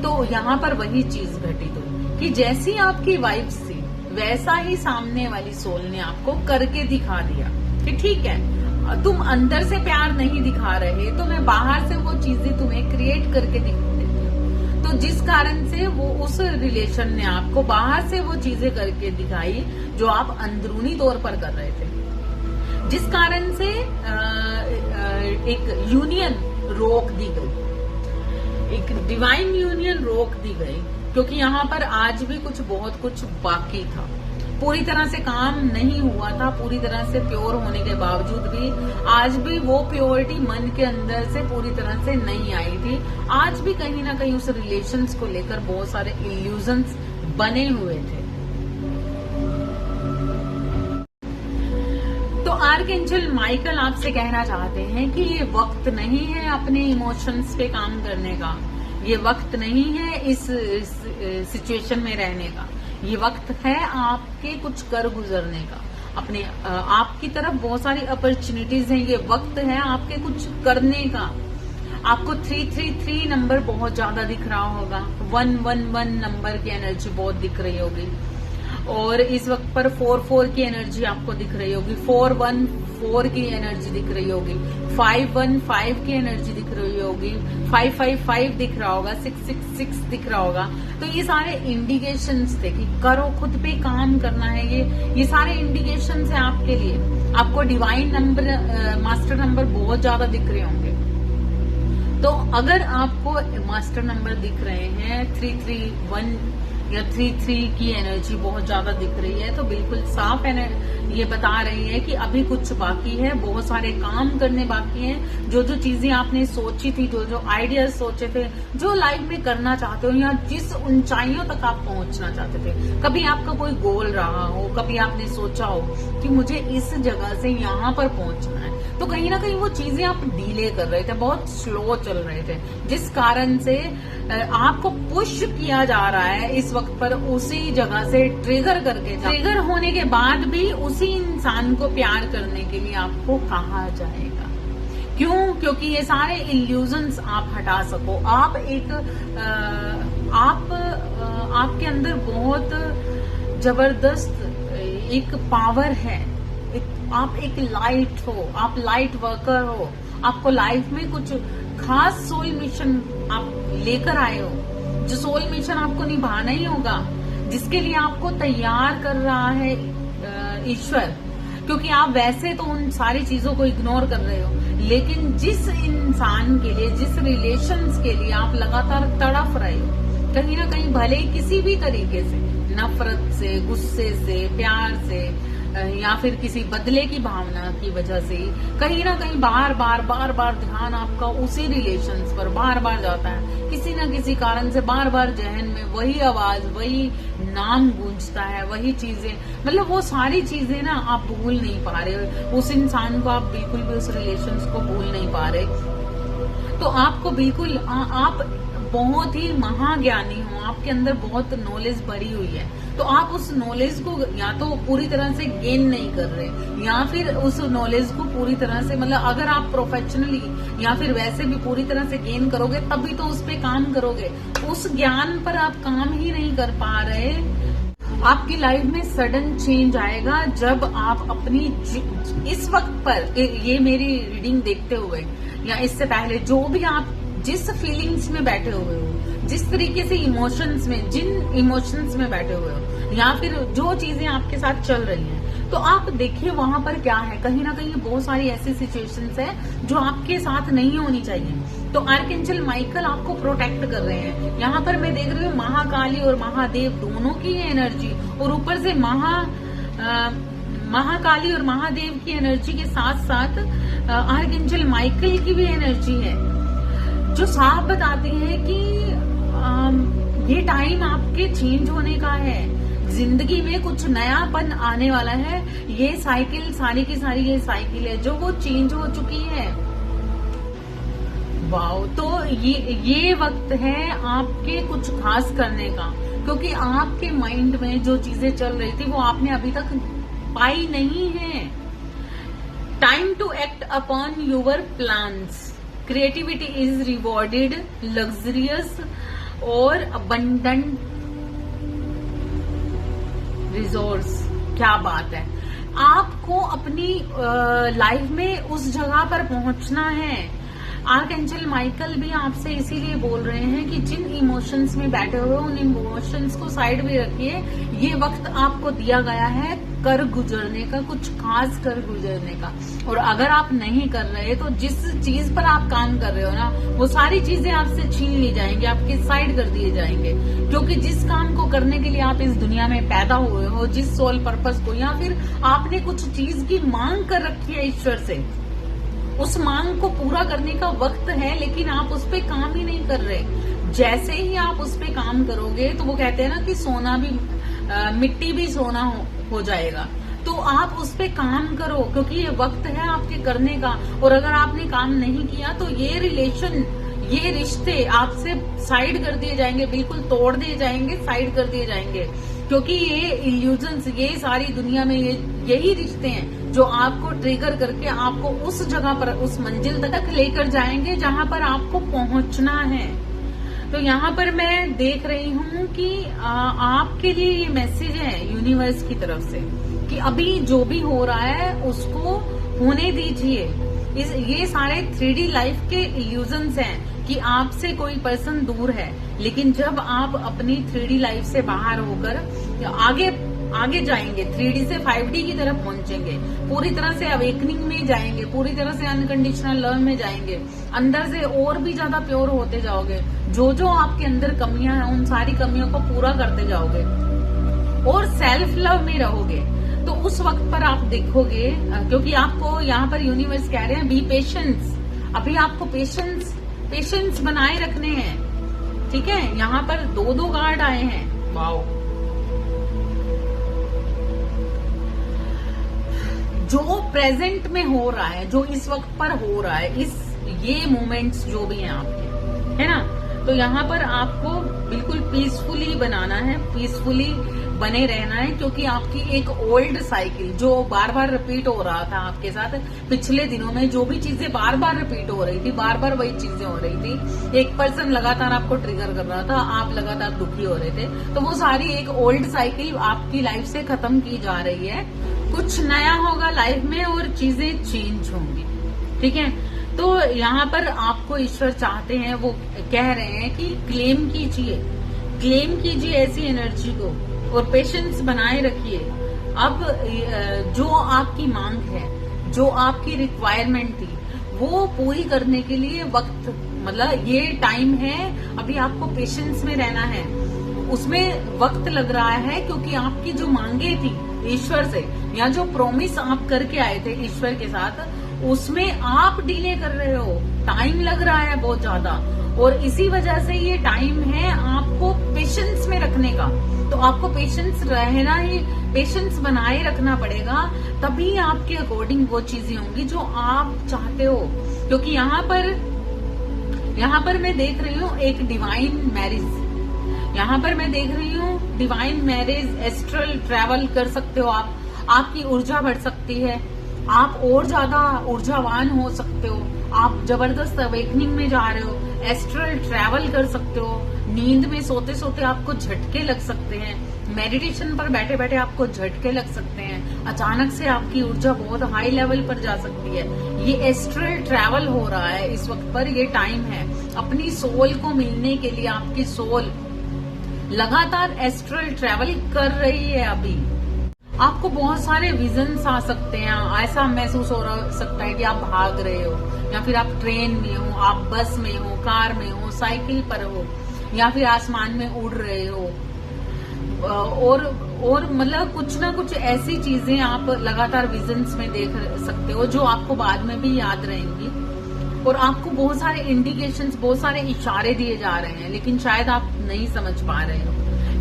तो यहाँ पर वही चीज घटित हुई कि जैसी आपकी वाइब्स थी वैसा ही सामने वाली सोल ने आपको करके दिखा दिया कि ठीक है, तुम अंदर से प्यार नहीं दिखा रहे तो मैं बाहर से वो चीजें तुम्हें क्रिएट करके दिखा देती हूँ। तो जिस कारण से वो उस रिलेशन ने आपको बाहर से वो चीजें करके दिखाई जो आप अंदरूनी तौर पर कर रहे थे, जिस कारण से एक यूनियन रोक दी गई, एक डिवाइन यूनियन रोक दी गई। क्योंकि यहाँ पर आज भी बहुत कुछ बाकी था, पूरी तरह से काम नहीं हुआ था, पूरी तरह से प्योर होने के बावजूद भी आज भी वो प्योरिटी मन के अंदर से पूरी तरह से नहीं आई थी। आज भी कहीं ना कहीं उस रिलेशंस को लेकर बहुत सारे इल्यूजन्स बने हुए थे। तो आर्कएंजल माइकल आपसे कहना चाहते हैं कि ये वक्त नहीं है अपने इमोशंस पे काम करने का, ये वक्त नहीं है इस सिचुएशन में रहने का, ये वक्त है आपके कुछ कर गुजरने का, अपने आपकी तरफ बहुत सारी अपॉर्चुनिटीज हैं, ये वक्त है आपके कुछ करने का। आपको 333 नंबर बहुत ज्यादा दिख रहा होगा, 111 नंबर की एनर्जी बहुत दिख रही होगी, और इस वक्त पर 44 की एनर्जी आपको दिख रही होगी, 414 की एनर्जी दिख रही होगी, 515 की एनर्जी दिख रही होगी, 555 दिख रहा होगा, 666 दिख रहा होगा। तो ये सारे इंडिकेशंस थे कि करो, खुद पे काम करना है। ये saरे इंडिकेशंस है आपके लिए। आपको डिवाइन नंबर, मास्टर नंबर बहुत ज्यादा दिख रहे होंगे। तो अगर आपको मास्टर नंबर दिख रहे हैं 331 या 33 की एनर्जी बहुत ज्यादा दिख रही है, तो बिल्कुल साफ ये बता रही है कि अभी कुछ बाकी है, बहुत सारे काम करने बाकी हैं। जो जो चीजें आपने सोची थी, जो जो आइडियाज सोचे थे, जो लाइफ में करना चाहते हो या जिस ऊंचाइयों तक आप पहुंचना चाहते थे, कभी आपका कोई गोल रहा हो, कभी आपने सोचा हो कि मुझे इस जगह से यहाँ पर पहुंचना है, तो कहीं ना कहीं वो चीजें आप डीले कर रहे थे, बहुत स्लो चल रहे थे, जिस कारण से आपको पुश किया जा रहा है इस वक्त पर उसी जगह से ट्रिगर करके। ट्रिगर होने के बाद भी उसी इंसान को प्यार करने के लिए आपको कहा जाएगा। क्यों? क्योंकि ये सारे इल्यूजन्स आप हटा सको। आप आपके अंदर बहुत जबरदस्त एक पावर है, आप एक लाइट हो, आप लाइट वर्कर हो, आपको लाइफ में कुछ खास सोल मिशन आप लेकर आए हो, जो सोल मिशन आपको निभाना ही होगा, जिसके लिए आपको तैयार कर रहा है ईश्वर। क्योंकि आप वैसे तो उन सारी चीजों को इग्नोर कर रहे हो, लेकिन जिस इंसान के लिए, जिस रिलेशंस के लिए आप लगातार तड़फ रहे हो, कहीं ना कहीं भले किसी भी तरीके से, नफरत से, गुस्से से, प्यार से, या फिर किसी बदले की भावना की वजह से, कहीं ना कहीं बार बार ध्यान आपका उसी रिलेशंस पर बार बार जाता है। किसी ना किसी कारण से बार बार जहन में वही आवाज, वही नाम गूंजता है, वही चीजें, मतलब वो सारी चीजें ना आप भूल नहीं पा रहे, उस इंसान को आप बिल्कुल भी, उस रिलेशंस को भूल नहीं पा रहे। तो आपको बिल्कुल आप बहुत ही महाज्ञानी हो, आपके अंदर बहुत नॉलेज भरी हुई है, तो आप उस नॉलेज को या तो पूरी तरह से गेन नहीं कर रहे, या फिर उस नॉलेज को पूरी तरह से, मतलब अगर आप प्रोफेशनली या फिर वैसे भी पूरी तरह से गेन करोगे तभी तो उस पे काम करोगे। उस ज्ञान पर आप काम ही नहीं कर पा रहे। आपकी लाइफ में सडन चेंज आएगा जब आप अपनी इस वक्त पर, ये मेरी रीडिंग देखते हुए या इससे पहले, जो भी आप जिस फीलिंग्स में बैठे हुए हो, जिस तरीके से इमोशंस में, जिन इमोशंस में बैठे हुए हो, या फिर जो चीजें आपके साथ चल रही हैं, तो आप देखिए वहां पर क्या है। कहीं ना कहीं बहुत सारी ऐसी सिचुएशंस है जो आपके साथ नहीं होनी चाहिए। तो आर्कएंजल माइकल आपको प्रोटेक्ट कर रहे हैं। यहाँ पर मैं देख रही हूँ महाकाली और महादेव दोनों की एनर्जी, और ऊपर से महाकाली और महादेव की एनर्जी के साथ साथ आर्कएंजल माइकल की भी एनर्जी है, जो साफ बताती है कि ये टाइम आपके चेंज होने का है। जिंदगी में कुछ नयापन आने वाला है। ये साइकिल सारी की सारी ये साइकिल है जो वो चेंज हो चुकी है। वाओ, तो ये वक्त है आपके कुछ खास करने का, क्योंकि आपके माइंड में जो चीजें चल रही थी वो आपने अभी तक पाई नहीं है। Time to act upon your plans. Creativity is rewarded, luxurious और अबंडेंट रिसोर्स। क्या बात है। आपको अपनी लाइफ में उस जगह पर पहुंचना है। आर्कएंजल माइकल भी आपसे इसीलिए बोल रहे हैं कि जिन इमोशंस में बैठे हुए उन इमोशंस को साइड में रखिए। ये वक्त आपको दिया गया है कर गुजरने का, कुछ खास कर गुजरने का। और अगर आप नहीं कर रहे तो जिस चीज पर आप काम कर रहे हो ना, वो सारी चीजें आपसे छीन ली जाएंगी, आपके साइड कर दिए जाएंगे। क्योंकि जिस काम को करने के लिए आप इस दुनिया में पैदा हुए हो, जिस सोल पर्पस को, या फिर आपने कुछ चीज की मांग कर रखी है ईश्वर से, उस मांग को पूरा करने का वक्त है, लेकिन आप उस पे काम ही नहीं कर रहे। जैसे ही आप उस पे काम करोगे तो वो कहते हैं ना कि सोना भी मिट्टी भी सोना हो जाएगा। तो आप उस पे काम करो, क्योंकि ये वक्त है आपके करने का। और अगर आपने काम नहीं किया तो ये रिलेशन, ये रिश्ते आपसे साइड कर दिए जाएंगे, बिल्कुल तोड़ दिए जाएंगे, साइड कर दिए जाएंगे। क्योंकि ये इल्यूजन्स, ये सारी दुनिया में यही रिश्ते हैं जो आपको ट्रिगर करके आपको उस जगह पर, उस मंजिल तक लेकर जाएंगे जहां पर आपको पहुंचना है। तो यहाँ पर मैं देख रही हूँ कि आपके लिए ये मैसेज है यूनिवर्स की तरफ से कि अभी जो भी हो रहा है उसको होने दीजिए। ये सारे 3D लाइफ के इल्यूजन्स हैं कि आपसे कोई पर्सन दूर है, लेकिन जब आप अपनी 3D लाइफ से बाहर होकर आगे जाएंगे, 3D से 5D की तरफ पहुंचेंगे, पूरी तरह से अवेकनिंग में जाएंगे, पूरी तरह से अनकंडीशनल लव में जाएंगे, अंदर से और भी ज्यादा प्योर होते जाओगे। जो जो आपके अंदर कमियां हैं उन सारी कमियों को पूरा करते जाओगे और सेल्फ लव में रहोगे। तो उस वक्त पर आप देखोगे, क्योंकि आपको यहाँ पर यूनिवर्स कह रहे हैं बी पेशेंस। अभी आपको पेशेंस बनाए रखने हैं, ठीक है। यहाँ पर 2 गार्ड आए हैं। वाओ, जो प्रेजेंट में हो रहा है, जो इस वक्त पर हो रहा है, ये मोमेंट्स जो भी हैं आपके, है ना, तो यहाँ पर आपको बिल्कुल पीसफुली बनाना है, पीसफुली बने रहना है। क्योंकि आपकी एक ओल्ड साइकिल जो बार बार रिपीट हो रहा था आपके साथ पिछले दिनों में, जो भी चीजें बार बार रिपीट हो रही थी, बार बार वही चीजें हो रही थी, एक पर्सन लगातार आपको ट्रिगर कर रहा था, आप लगातार दुखी हो रहे थे, तो वो सारी एक ओल्ड साइकिल आपकी लाइफ से खत्म की जा रही है। कुछ नया होगा लाइफ में और चीजें चेंज होंगी, ठीक है। तो यहाँ पर आपको ईश्वर चाहते हैं, वो कह रहे हैं कि क्लेम कीजिए ऐसी एनर्जी को और पेशेंस बनाए रखिए। अब जो आपकी मांग है, जो आपकी रिक्वायरमेंट थी, वो पूरी करने के लिए वक्त, मतलब ये टाइम है, अभी आपको पेशेंस में रहना है। उसमें वक्त लग रहा है क्योंकि आपकी जो मांगे थी ईश्वर से, या जो प्रॉमिस आप करके आए थे ईश्वर के साथ, उसमें आप डिले कर रहे हो, टाइम लग रहा है बहुत ज्यादा। और इसी वजह से ये टाइम है आपको पेशेंस में रखने का। तो आपको पेशेंस रहना ही, पेशेंस बनाए रखना पड़ेगा, तभी आपके अकॉर्डिंग वो चीजें होंगी जो आप चाहते हो। क्योंकि यहाँ पर यहाँ पर मैं देख रही हूँ एक डिवाइन मैरिज, यहाँ पर मैं देख रही हूँ डिवाइन मैरिज, एस्ट्रल ट्रैवल कर सकते हो आप, आपकी ऊर्जा बढ़ सकती है, आप और ज्यादा ऊर्जावान हो सकते हो, आप जबरदस्त अवेकनिंग में जा रहे हो, एस्ट्रल ट्रैवल कर सकते हो, नींद में सोते सोते आपको झटके लग सकते हैं, मेडिटेशन पर बैठे बैठे आपको झटके लग सकते हैं, अचानक से आपकी ऊर्जा बहुत हाई लेवल पर जा सकती है। ये एस्ट्रल ट्रैवल हो रहा है इस वक्त पर, ये टाइम है अपनी सोल को मिलने के लिए। आपकी सोल लगातार एस्ट्रल ट्रैवल कर रही है। अभी आपको बहुत सारे विजन्स आ सकते हैं, ऐसा महसूस हो सकता है कि आप भाग रहे हो, या फिर आप ट्रेन में हो, आप बस में हो, कार में हो, साइकिल पर हो, या फिर आसमान में उड़ रहे हो, और मतलब कुछ ना कुछ ऐसी चीजें आप लगातार विजन्स में देख सकते हो जो आपको बाद में भी याद रहेंगी। और आपको बहुत सारे इंडिकेशंस, बहुत सारे इशारे दिए जा रहे हैं, लेकिन शायद आप नहीं समझ पा रहे हो।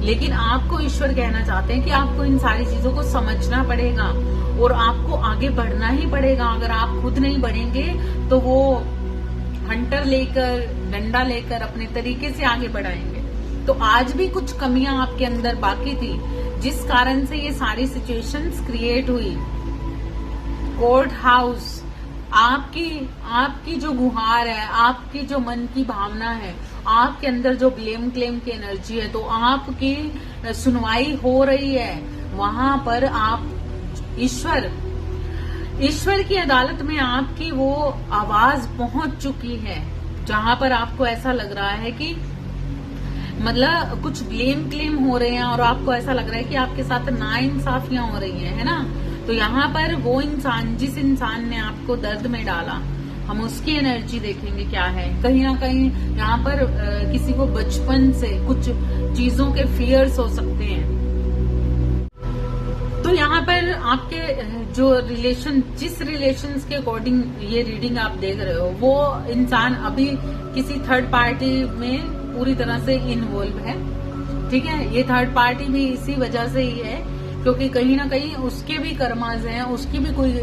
लेकिन आपको ईश्वर कहना चाहते हैं कि आपको इन सारी चीजों को समझना पड़ेगा और आपको आगे बढ़ना ही पड़ेगा। अगर आप खुद नहीं बढ़ेंगे तो वो हंटर लेकर, डंडा लेकर अपने तरीके से आगे बढ़ाएंगे। तो आज भी कुछ कमियां आपके अंदर बाकी थी, जिस कारण से ये सारी सिचुएशंस क्रिएट हुई। कोर्ट हाउस, आपकी जो गुहार है, आपकी जो मन की भावना है, आपके अंदर जो ब्लेम क्लेम की एनर्जी है, तो आपकी सुनवाई हो रही है। वहां पर आप ईश्वर की अदालत में आपकी वो आवाज पहुंच चुकी है, जहां पर आपको ऐसा लग रहा है कि मतलब कुछ ब्लेम क्लेम हो रहे हैं और आपको ऐसा लग रहा है कि आपके साथ नाइंसाफियां हो रही हैं, है ना। तो यहाँ पर वो इंसान, जिस इंसान ने आपको दर्द में डाला, हम उसकी एनर्जी देखेंगे क्या है। कहीं ना कहीं यहाँ पर किसी को बचपन से कुछ चीजों के फियर्स हो सकते हैं। तो यहाँ पर आपके जो रिलेशन, जिस रिलेशंस के अकॉर्डिंग ये रीडिंग आप देख रहे हो, वो इंसान अभी किसी थर्ड पार्टी में पूरी तरह से इन्वॉल्व है। ठीक है, ये थर्ड पार्टी भी इसी वजह से ही है क्योंकि कहीं ना कहीं उसके भी कर्माज हैं, उसकी भी कोई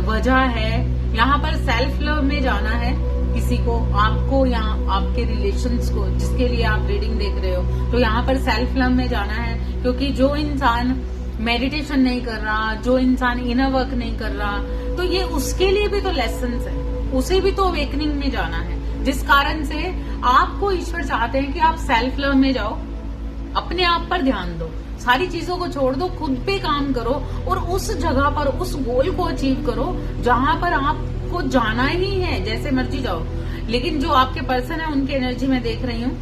वजह है। यहाँ पर सेल्फ लव में जाना है किसी को, आपको या आपके रिलेशंस को, जिसके लिए आप रीडिंग देख रहे हो, तो यहाँ पर सेल्फ लव में जाना है। क्योंकि जो इंसान मेडिटेशन नहीं कर रहा, जो इंसान इनर वर्क नहीं कर रहा, तो ये उसके लिए भी तो लेसन्स है, उसे भी तो अवेकनिंग में जाना है। जिस कारण से आपको ईश्वर चाहते हैं कि आप सेल्फ लव में जाओ, अपने आप पर ध्यान दो, सारी चीजों को छोड़ दो, खुद पे काम करो और उस जगह पर उस गोल को अचीव करो जहां पर आपको जाना ही है। जैसे मर्जी जाओ, लेकिन जो आपके पर्सन है उनकी एनर्जी में देख रही हूँ,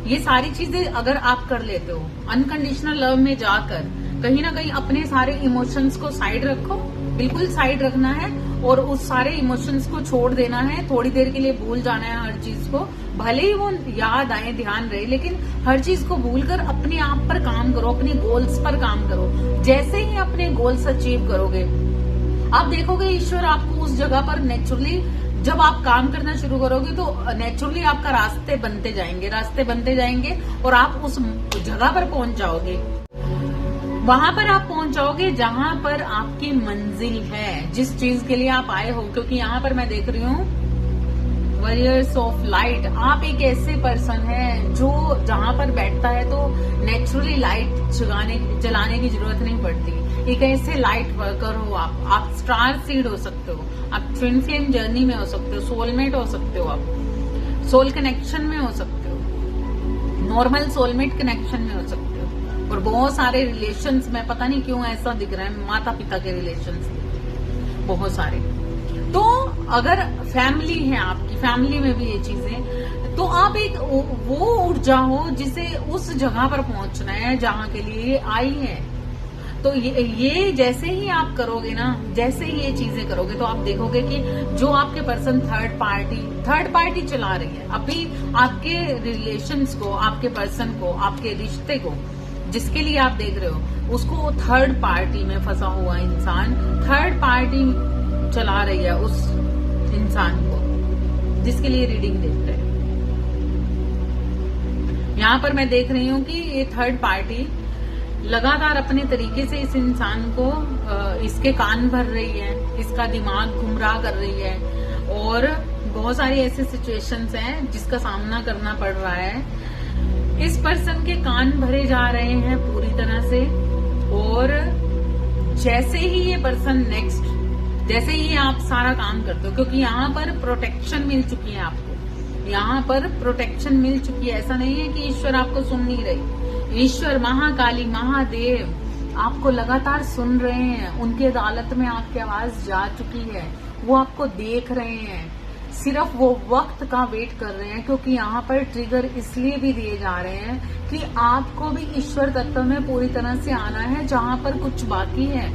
ये सारी चीजें अगर आप कर लेते हो, अनकंडीशनल लव में जाकर कहीं ना कहीं अपने सारे इमोशंस को साइड रखो, बिल्कुल साइड रखना है और उस सारे इमोशंस को छोड़ देना है। थोड़ी देर के लिए भूल जाना है हर चीज को, भले ही वो याद आए, ध्यान रहे, लेकिन हर चीज को भूलकर अपने आप पर काम करो, अपने गोल्स पर काम करो। जैसे ही अपने गोल्स अचीव करोगे, आप देखोगे ईश्वर आपको उस जगह पर नेचुरली, जब आप काम करना शुरू करोगे तो नेचुरली आपका रास्ते बनते जाएंगे और आप उस जगह पर पहुंच जाओगे। वहां पर आप पहुंच जाओगे जहां पर आपकी मंजिल है, जिस चीज के लिए आप आए हो। क्योंकि यहाँ पर मैं देख रही हूँ वॉरियर्स ऑफ लाइट, आप एक ऐसे पर्सन है जो जहां पर बैठता है तो नेचुरली लाइट जलाने की जरूरत नहीं पड़ती। एक ऐसे लाइट वर्कर हो आप स्टार सीड हो सकते हो, आप ट्विन फ्लेम जर्नी में हो सकते हो, सोलमेट हो सकते हो, आप सोल कनेक्शन में हो सकते हो, नॉर्मल सोलमेट कनेक्शन में हो सकते हो। और बहुत सारे रिलेशंस में, पता नहीं क्यों ऐसा दिख रहा है, माता पिता के रिलेशंस बहुत सारे। तो अगर फैमिली है, आपकी फैमिली में भी ये चीजें, तो आप एक वो ऊर्जा हो जिसे उस जगह पर पहुंचना है जहां के लिए आई है। तो ये जैसे ही आप करोगे ना, जैसे ही ये चीजें करोगे, तो आप देखोगे कि जो आपके पर्सन थर्ड पार्टी चला रही है अभी आपके रिलेशंस को, आपके पर्सन को, आपके रिश्ते को, जिसके लिए आप देख रहे हो, उसको थर्ड पार्टी में फंसा हुआ इंसान थर्ड पार्टी चला रही है उस इंसान को, जिसके लिए रीडिंग देख रहे हैं। यहाँ पर मैं देख रही हूँ कि ये थर्ड पार्टी लगातार अपने तरीके से इस इंसान को, इसके कान भर रही है, इसका दिमाग गुमराह कर रही है और बहुत सारी ऐसी सिचुएशंस हैं जिसका सामना करना पड़ रहा है। इस पर्सन के कान भरे जा रहे हैं पूरी तरह से, और जैसे ही ये पर्सन नेक्स्ट, जैसे ही आप सारा काम करते हो, क्योंकि यहाँ पर प्रोटेक्शन मिल चुकी है आपको, यहाँ पर प्रोटेक्शन मिल चुकी है। ऐसा नहीं है कि ईश्वर आपको सुन नहीं रही। ईश्वर, महाकाली, महादेव आपको लगातार सुन रहे हैं। उनकी अदालत में आपकी आवाज जा चुकी है, वो आपको देख रहे हैं। सिर्फ वो वक्त का वेट कर रहे हैं, क्योंकि यहाँ पर ट्रिगर इसलिए भी दिए जा रहे हैं कि आपको भी ईश्वर तत्व में पूरी तरह से आना है, जहाँ पर कुछ बाकी है,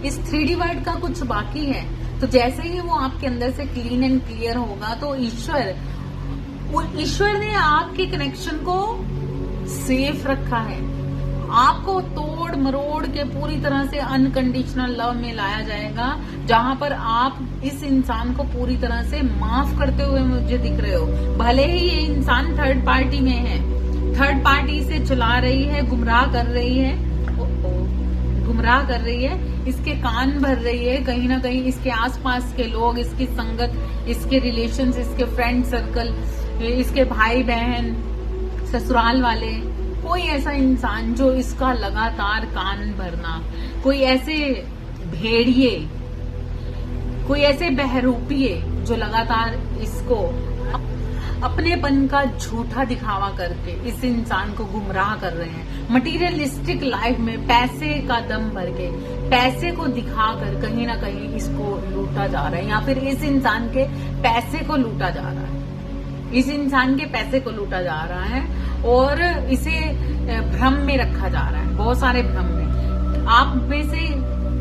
इस 3D वर्ल्ड का कुछ बाकी है। तो जैसे ही वो आपके अंदर से क्लीन एंड क्लियर होगा, तो ईश्वर ने आपके कनेक्शन को सेफ रखा है। आपको तोड़ मरोड़ के पूरी तरह से अनकंडीशनल लव में लाया जाएगा, जहां पर आप इस इंसान को पूरी तरह से माफ करते हुए मुझे दिख रहे हो। भले ही ये इंसान थर्ड पार्टी में है, थर्ड पार्टी से चला रही है, गुमराह कर रही है, इसके कान भर रही है। कहीं ना कहीं इसके आसपास के लोग, इसकी संगत, इसके रिलेशंस, इसके फ्रेंड सर्कल, इसके भाई बहन, ससुराल वाले, कोई ऐसा इंसान जो इसका लगातार कान भरना, कोई ऐसे भेड़िए, कोई ऐसे बहरूपिये जो लगातार इसको अपनेपन का झूठा दिखावा करके इस इंसान को गुमराह कर रहे हैं। मटीरियलिस्टिक लाइफ में पैसे का दम भर के, पैसे को दिखाकर कहीं ना कहीं इसको लूटा जा रहा है, या फिर इस इंसान के पैसे को लूटा जा रहा है, इस इंसान के पैसे को लूटा जा रहा है, और इसे भ्रम में रखा जा रहा है, बहुत सारे भ्रम में। आप में से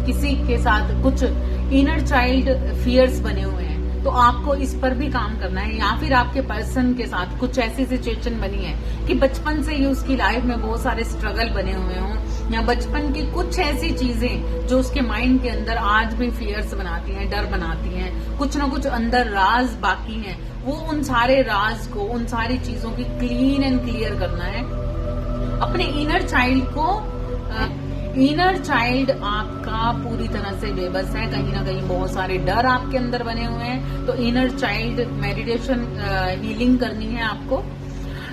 किसी के साथ कुछ इनर चाइल्ड फियर्स बने हुए हैं, तो आपको इस पर भी काम करना है। या फिर आपके पर्सन के साथ कुछ ऐसी सिचुएशन बनी है कि बचपन से ही उसकी लाइफ में बहुत सारे स्ट्रगल बने हुए हों, या बचपन की कुछ ऐसी चीजें जो उसके माइंड के अंदर आज भी फियर्स बनाती हैं, डर बनाती हैं, कुछ ना कुछ अंदर राज बाकी हैं। वो उन सारे राज को, उन सारी चीजों की क्लीन एंड क्लियर करना है। अपने इनर चाइल्ड को, इनर चाइल्ड आपका पूरी तरह से बेबस है, कहीं ना कहीं बहुत सारे डर आपके अंदर बने हुए हैं। तो इनर चाइल्ड मेडिटेशन हीलिंग करनी है आपको।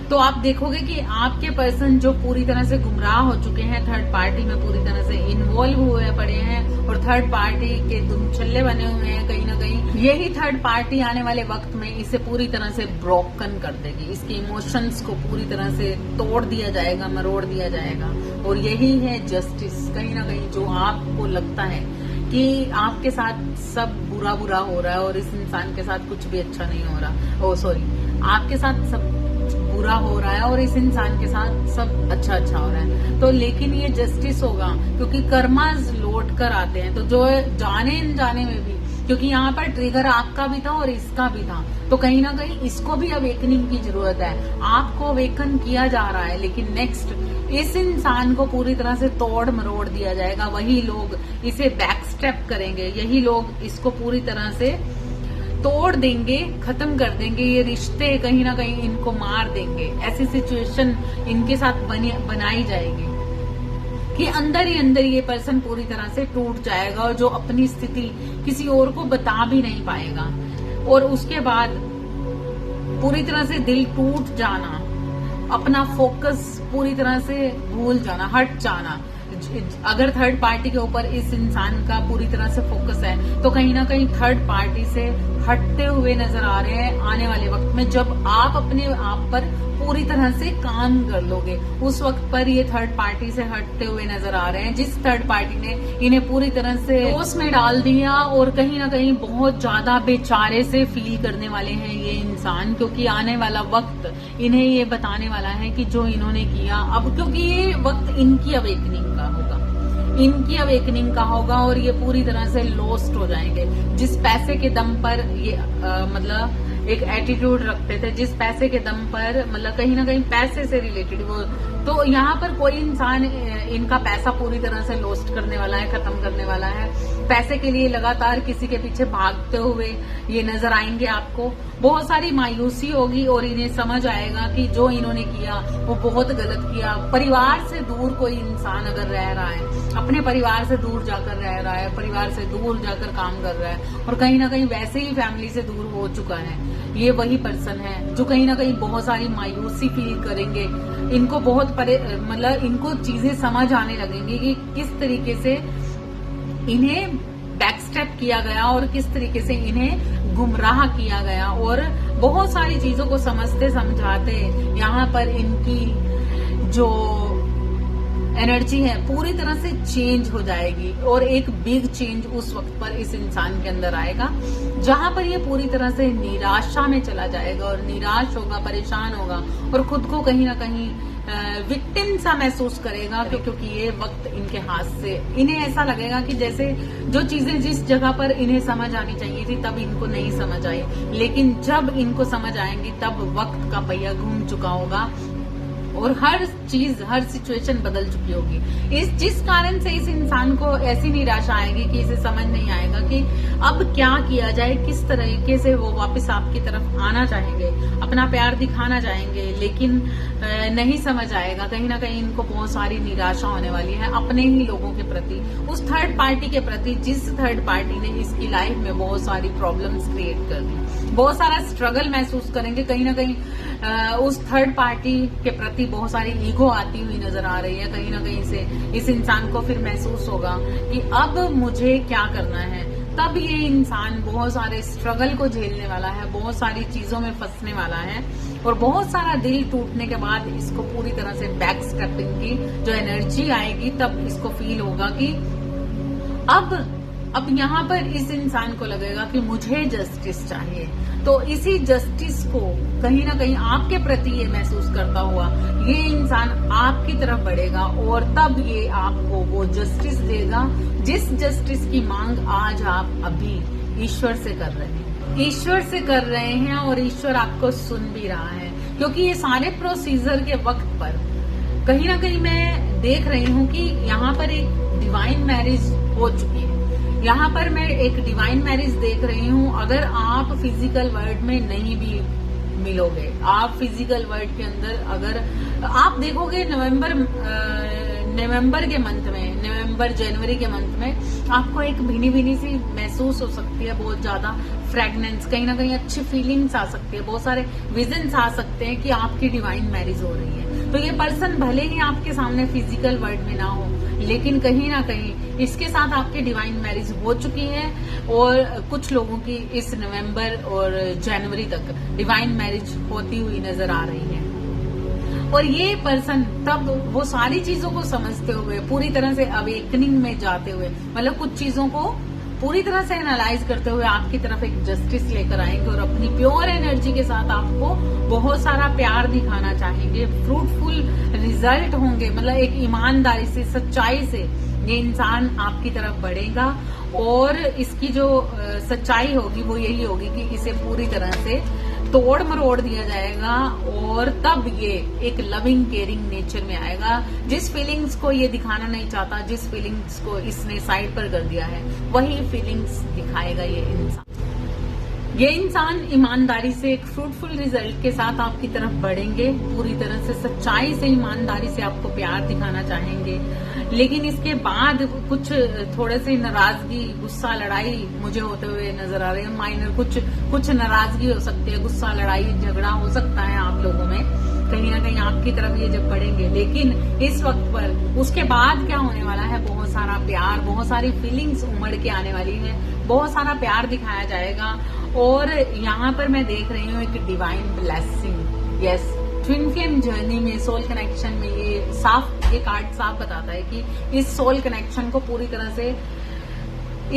तो आप देखोगे कि आपके पर्सन जो पूरी तरह से गुमराह हो चुके हैं, थर्ड पार्टी में पूरी तरह से इन्वॉल्व हुए पड़े हैं, और थर्ड पार्टी के दुमछल्ले बने हुए हैं, कहीं ना कहीं यही थर्ड पार्टी आने वाले वक्त में इसे पूरी तरह से ब्रोकन कर देगी। इसके इमोशंस को पूरी तरह से तोड़ दिया जाएगा, मरोड़ दिया जाएगा। और यही है जस्टिस। कहीं ना कहीं जो आपको लगता है कि आपके साथ सब बुरा बुरा हो रहा है और इस इंसान के साथ कुछ भी अच्छा नहीं हो रहा, आपके साथ सब बुरा हो रहा है और इस इंसान के साथ सब अच्छा हो रहा है, तो लेकिन ये जस्टिस होगा, क्योंकि कर्मास लौट कर आते हैं। तो जो जाने अनजाने में भी, क्योंकि यहाँ पर ट्रिगर आपका भी था और इसका भी था, तो कहीं ना कहीं इसको भी अवेकनिंग की जरूरत है। आपको अवेकन किया जा रहा है, लेकिन नेक्स्ट इस इंसान को पूरी तरह से तोड़ मरोड़ दिया जाएगा। वही लोग इसे बैक स्टेप करेंगे, यही लोग इसको पूरी तरह से तोड़ देंगे, खत्म कर देंगे। ये रिश्ते कहीं ना कहीं इनको मार देंगे। ऐसी सिचुएशन इनके साथ बनाई जाएगी कि अंदर ही अंदर ये पर्सन पूरी तरह से टूट जाएगा, और जो अपनी स्थिति किसी और को बता भी नहीं पाएगा, और उसके बाद पूरी तरह से दिल टूट जाना, अपना फोकस पूरी तरह से भूल जाना, हट जाना। अगर थर्ड पार्टी के ऊपर इस इंसान का पूरी तरह से फोकस है, तो कहीं ना कहीं थर्ड पार्टी से हटते हुए नजर आ रहे हैं आने वाले वक्त में। जब आप अपने आप पर पूरी तरह से काम कर लोगे, उस वक्त पर ये थर्ड पार्टी से हटते हुए नजर आ रहे हैं, जिस थर्ड पार्टी ने इन्हें पूरी तरह से दोष में डाल दिया। और कहीं ना कहीं बहुत ज्यादा बेचारे से फील करने वाले हैं ये इंसान, क्योंकि आने वाला वक्त इन्हें ये बताने वाला है कि जो इन्होंने किया, अब क्योंकि ये वक्त इनकी अवेकनिंग का होगा, इनकी अवेकनिंग का होगा, और ये पूरी तरह से लॉस्ट हो जाएंगे। जिस पैसे के दम पर ये मतलब एक एटीट्यूड रखते थे, जिस पैसे के दम पर मतलब कहीं ना कहीं पैसे से रिलेटेड वो, तो यहाँ पर कोई इंसान इनका पैसा पूरी तरह से लॉस्ट करने वाला है, खत्म करने वाला है। पैसे के लिए लगातार किसी के पीछे भागते हुए ये नजर आएंगे आपको। बहुत सारी मायूसी होगी और इन्हें समझ आएगा कि जो इन्होंने किया वो बहुत गलत किया। परिवार से दूर कोई इंसान अगर रह रहा है, अपने परिवार से दूर जाकर रह रहा है, परिवार से दूर जाकर काम कर रहा है और कहीं ना कहीं वैसे ही फैमिली से दूर हो चुका है, ये वही पर्सन है जो कहीं ना कहीं बहुत सारी मायूसी फील करेंगे। इनको बहुत मतलब इनको चीजें समझ आने लगेंगी कि किस तरीके से इन्हें बैकस्टेप किया गया और किस तरीके से इन्हें गुमराह किया गया, और बहुत सारी चीजों को समझते समझाते यहाँ पर इनकी जो एनर्जी है पूरी तरह से चेंज हो जाएगी। और एक बिग चेंज उस वक्त पर इस इंसान के अंदर आएगा जहां पर ये पूरी तरह से निराशा में चला जाएगा और निराश होगा, परेशान होगा और खुद को कहीं ना कहीं विक्टिम सा महसूस करेगा, क्योंकि ये वक्त इनके हाथ से, इन्हें ऐसा लगेगा कि जैसे जो चीजें जिस जगह पर इन्हें समझ आनी चाहिए थी तब इनको नहीं समझ आई, लेकिन जब इनको समझ आएंगी तब वक्त का पहिया घूम चुका होगा और हर चीज, हर सिचुएशन बदल चुकी होगी। जिस कारण से इस इंसान को ऐसी निराशा आएगी कि इसे समझ नहीं आएगा कि अब क्या किया जाए, किस तरीके से वो वापस आपकी तरफ आना चाहेंगे, अपना प्यार दिखाना चाहेंगे, लेकिन नहीं समझ आएगा। कहीं ना कहीं इनको बहुत सारी निराशा होने वाली है अपने ही लोगों के प्रति, उस थर्ड पार्टी के प्रति जिस थर्ड पार्टी ने इसकी लाइफ में बहुत सारी प्रॉब्लम्स क्रिएट कर दी। बहुत सारा स्ट्रगल महसूस करेंगे। कहीं ना कहीं उस थर्ड पार्टी के प्रति बहुत सारी ईगो आती हुई नजर आ रही है। कहीं ना कहीं से इस इंसान को फिर महसूस होगा कि अब मुझे क्या करना है। तब ये इंसान बहुत सारे स्ट्रगल को झेलने वाला है, बहुत सारी चीजों में फंसने वाला है और बहुत सारा दिल टूटने के बाद इसको पूरी तरह से बैक स्टेपिंग की जो एनर्जी आएगी तब इसको फील होगा कि अब यहाँ पर इस इंसान को लगेगा कि मुझे जस्टिस चाहिए। तो इसी जस्टिस को कहीं ना कहीं आपके प्रति ये महसूस करता हुआ ये इंसान आपकी तरफ बढ़ेगा और तब ये आपको वो जस्टिस देगा जिस जस्टिस की मांग आज आप अभी ईश्वर से कर रहे हैं। ईश्वर से कर रहे हैं और ईश्वर आपको सुन भी रहा है, क्योंकि ये सारे प्रोसीजर के वक्त पर कहीं ना कहीं मैं देख रही हूँ कि यहाँ पर एक डिवाइन मैरिज हो चुकी है। यहाँ पर मैं एक डिवाइन मैरिज देख रही हूँ। अगर आप फिजिकल वर्ल्ड में नहीं भी मिलोगे, आप फिजिकल वर्ल्ड के अंदर अगर आप देखोगे नवंबर के मंथ में, नवंबर जनवरी के मंथ में आपको एक भीनी भीनी सी महसूस हो सकती है, बहुत ज्यादा फ्रेगनेंस, कहीं ना कहीं अच्छी फीलिंग्स आ सकती है, बहुत सारे विजन्स आ सकते हैं कि आपकी डिवाइन मैरिज हो रही है। तो ये पर्सन भले ही आपके सामने फिजिकल वर्ल्ड में ना हो, लेकिन कहीं ना कहीं इसके साथ आपकी डिवाइन मैरिज हो चुकी है और कुछ लोगों की इस नवंबर और जनवरी तक डिवाइन मैरिज होती हुई नजर आ रही है। और ये पर्सन तब वो सारी चीजों को समझते हुए, पूरी तरह से अवेकनिंग में जाते हुए, मतलब कुछ चीजों को पूरी तरह से एनालाइज करते हुए आपकी तरफ एक जस्टिस लेकर आएंगे और अपनी प्योर एनर्जी के साथ आपको बहुत सारा प्यार दिखाना चाहेंगे। फ्रूटफुल रिजल्ट होंगे, मतलब एक ईमानदारी से, सच्चाई से ये इंसान आपकी तरफ बढ़ेगा और इसकी जो सच्चाई होगी वो यही होगी कि इसे पूरी तरह से तोड़ मरोड़ दिया जाएगा और तब ये एक लविंग केयरिंग नेचर में आएगा। जिस फीलिंग्स को ये दिखाना नहीं चाहता, जिस फीलिंग्स को इसने साइड पर कर दिया है, वही फीलिंग्स दिखाएगा ये इंसान। ये इंसान ईमानदारी से एक फ्रूटफुल रिजल्ट के साथ आपकी तरफ बढ़ेंगे, पूरी तरह से सच्चाई से, ईमानदारी से आपको प्यार दिखाना चाहेंगे। लेकिन इसके बाद कुछ थोड़े से नाराजगी, गुस्सा, लड़ाई मुझे होते हुए नजर आ रही है। माइनर कुछ नाराजगी हो सकती है, गुस्सा, लड़ाई, झगड़ा हो सकता है आप लोगों में, कहीं ना कहीं आपकी तरफ ये जब बढ़ेंगे। लेकिन इस वक्त पर उसके बाद क्या होने वाला है, बहुत सारा प्यार, बहुत सारी फीलिंग्स उमड़ के आने वाली है, बहुत सारा प्यार दिखाया जाएगा। और यहाँ पर मैं देख रही हूँ एक divine blessing. Yes, twin flame journey में, सोल कनेक्शन में ये कार्ड साफ बताता है कि इस सोल कनेक्शन को पूरी तरह से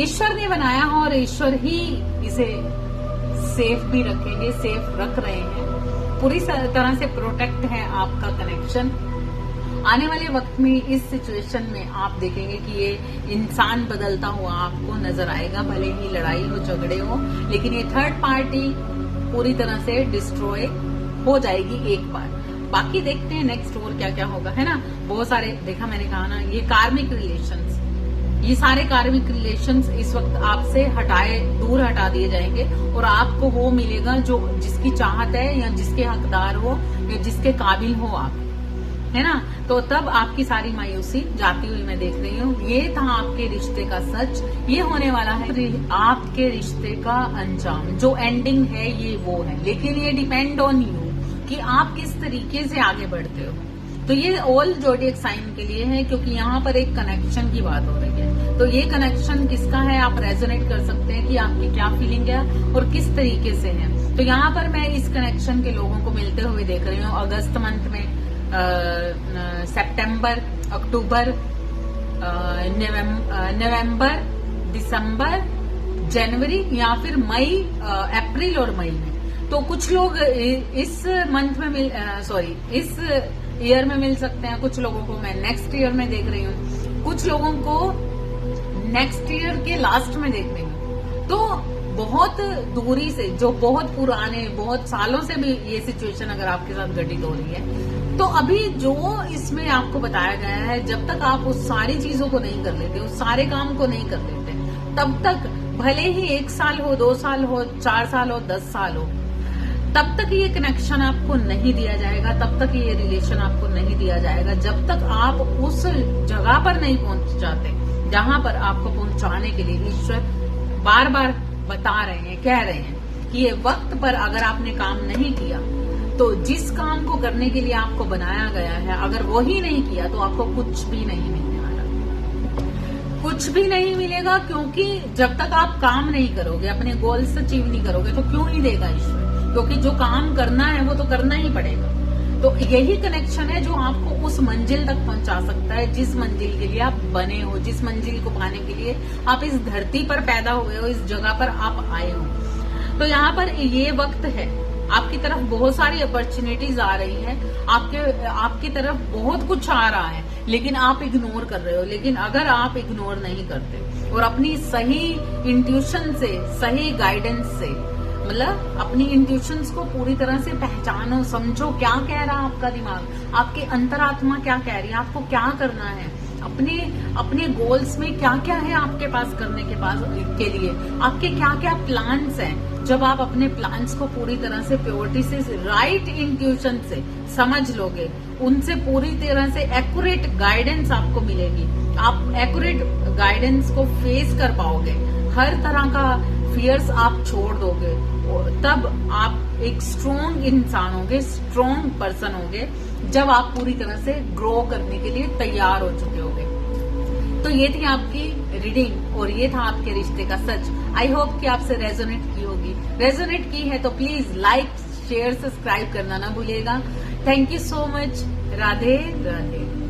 ईश्वर ने बनाया है और ईश्वर ही इसे सेफ भी रखेंगे, सेफ रख रहे हैं, पूरी तरह से प्रोटेक्ट है आपका कनेक्शन। आने वाले वक्त में इस सिचुएशन में आप देखेंगे कि ये इंसान बदलता हुआ आपको नजर आएगा। भले ही लड़ाई हो, झगड़े हो, लेकिन ये थर्ड पार्टी पूरी तरह से डिस्ट्रॉय हो जाएगी एक बार। बाकी देखते हैं नेक्स्ट और क्या क्या होगा, है ना। बहुत सारे देखा, मैंने कहा ना, ये कार्मिक रिलेशंस, ये सारे कार्मिक रिलेशंस इस वक्त आपसे दूर हटा दिए जाएंगे और आपको वो मिलेगा जो जिसकी चाहत है या जिसके हकदार हो या जिसके काबिल हो आप, है ना। तो तब आपकी सारी मायूसी जाती हुई मैं देख रही हूँ। ये था आपके रिश्ते का सच, ये होने वाला है आपके रिश्ते का अंजाम। जो एंडिंग है ये वो है, लेकिन ये डिपेंड ऑन यू कि आप किस तरीके से आगे बढ़ते हो। तो ये ऑल ज़ोडिएक साइन के लिए है, क्योंकि यहाँ पर एक कनेक्शन की बात हो रही है। तो ये कनेक्शन किसका है आप रेजोनेट कर सकते हैं कि आपकी क्या फीलिंग है और किस तरीके से है। तो यहाँ पर मैं इस कनेक्शन के लोगों को मिलते हुए देख रही हूँ अगस्त मंथ में, सितंबर, अक्टूबर, नवंबर, दिसंबर, जनवरी या फिर मई, अप्रैल और मई में। तो कुछ लोग इस मंथ में इस ईयर में मिल सकते हैं, कुछ लोगों को मैं नेक्स्ट ईयर में देख रही हूँ, कुछ लोगों को नेक्स्ट ईयर के लास्ट में देख रही हूँ। तो बहुत दूरी से, जो बहुत पुराने, बहुत सालों से भी ये सिचुएशन अगर आपके साथ घटित हो रही है, तो अभी जो इसमें आपको बताया गया है, जब तक आप उस सारी चीजों को नहीं कर लेते, उस सारे काम को नहीं कर लेते, तब तक भले ही 1 साल हो, 2 साल हो, 4 साल हो, 10 साल हो, तब तक ये कनेक्शन आपको नहीं दिया जाएगा, तब तक ये रिलेशन आपको नहीं दिया जाएगा, जब तक आप उस जगह पर नहीं पहुंच जाते जहां पर आपको पहुंचाने के लिए ईश्वर बार बार बता रहे हैं, कह रहे हैं कि ये वक्त पर अगर आपने काम नहीं किया, तो जिस काम को करने के लिए आपको बनाया गया है, अगर वो ही नहीं किया तो आपको कुछ भी नहीं मिलने वाला, कुछ भी नहीं मिलेगा। क्योंकि जब तक आप काम नहीं करोगे, अपने गोल्स अचीव नहीं करोगे, तो क्यों ही देगा ईश्वर, क्योंकि जो काम करना है वो तो करना ही पड़ेगा। तो यही कनेक्शन है जो आपको उस मंजिल तक पहुंचा सकता है जिस मंजिल के लिए आप बने हो, जिस मंजिल को पाने के लिए आप इस धरती पर पैदा हुए हो, इस जगह पर आप आए हो। तो यहाँ पर ये वक्त है, आपकी तरफ बहुत सारी अपॉर्चुनिटीज आ रही है, आपकी तरफ बहुत कुछ आ रहा है, लेकिन आप इग्नोर कर रहे हो। लेकिन अगर आप इग्नोर नहीं करते और अपनी सही इंट्यूशन से, सही गाइडेंस से, मतलब अपनी इंट्यूशंस को पूरी तरह से पहचानो, समझो क्या कह रहा है आपका दिमाग, आपकी अंतरात्मा क्या कह रही है, आपको क्या करना है, अपने गोल्स में क्या क्या है आपके पास करने के लिए, आपके क्या क्या प्लान्स हैं। जब आप अपने प्लान्स को पूरी तरह से प्योरिटी से, राइट इंट्यूशन से समझ लोगे, उनसे पूरी तरह से एक्यूरेट गाइडेंस आपको मिलेगी, आप एक्यूरेट गाइडेंस को फेस कर पाओगे, हर तरह का फियर्स आप छोड़ दोगे, तब आप एक स्ट्रॉन्ग इंसान होगे, स्ट्रॉन्ग पर्सन होगे, जब आप पूरी तरह से ग्रो करने के लिए तैयार हो चुके होगे। तो ये थी आपकी रीडिंग और ये था आपके रिश्ते का सच। आई होप कि आपसे रेजोनेट की होगी। रेजोनेट की है तो प्लीज लाइक, शेयर, सब्सक्राइब करना ना भूलिएगा। Thank you so much. Radhe Radhe.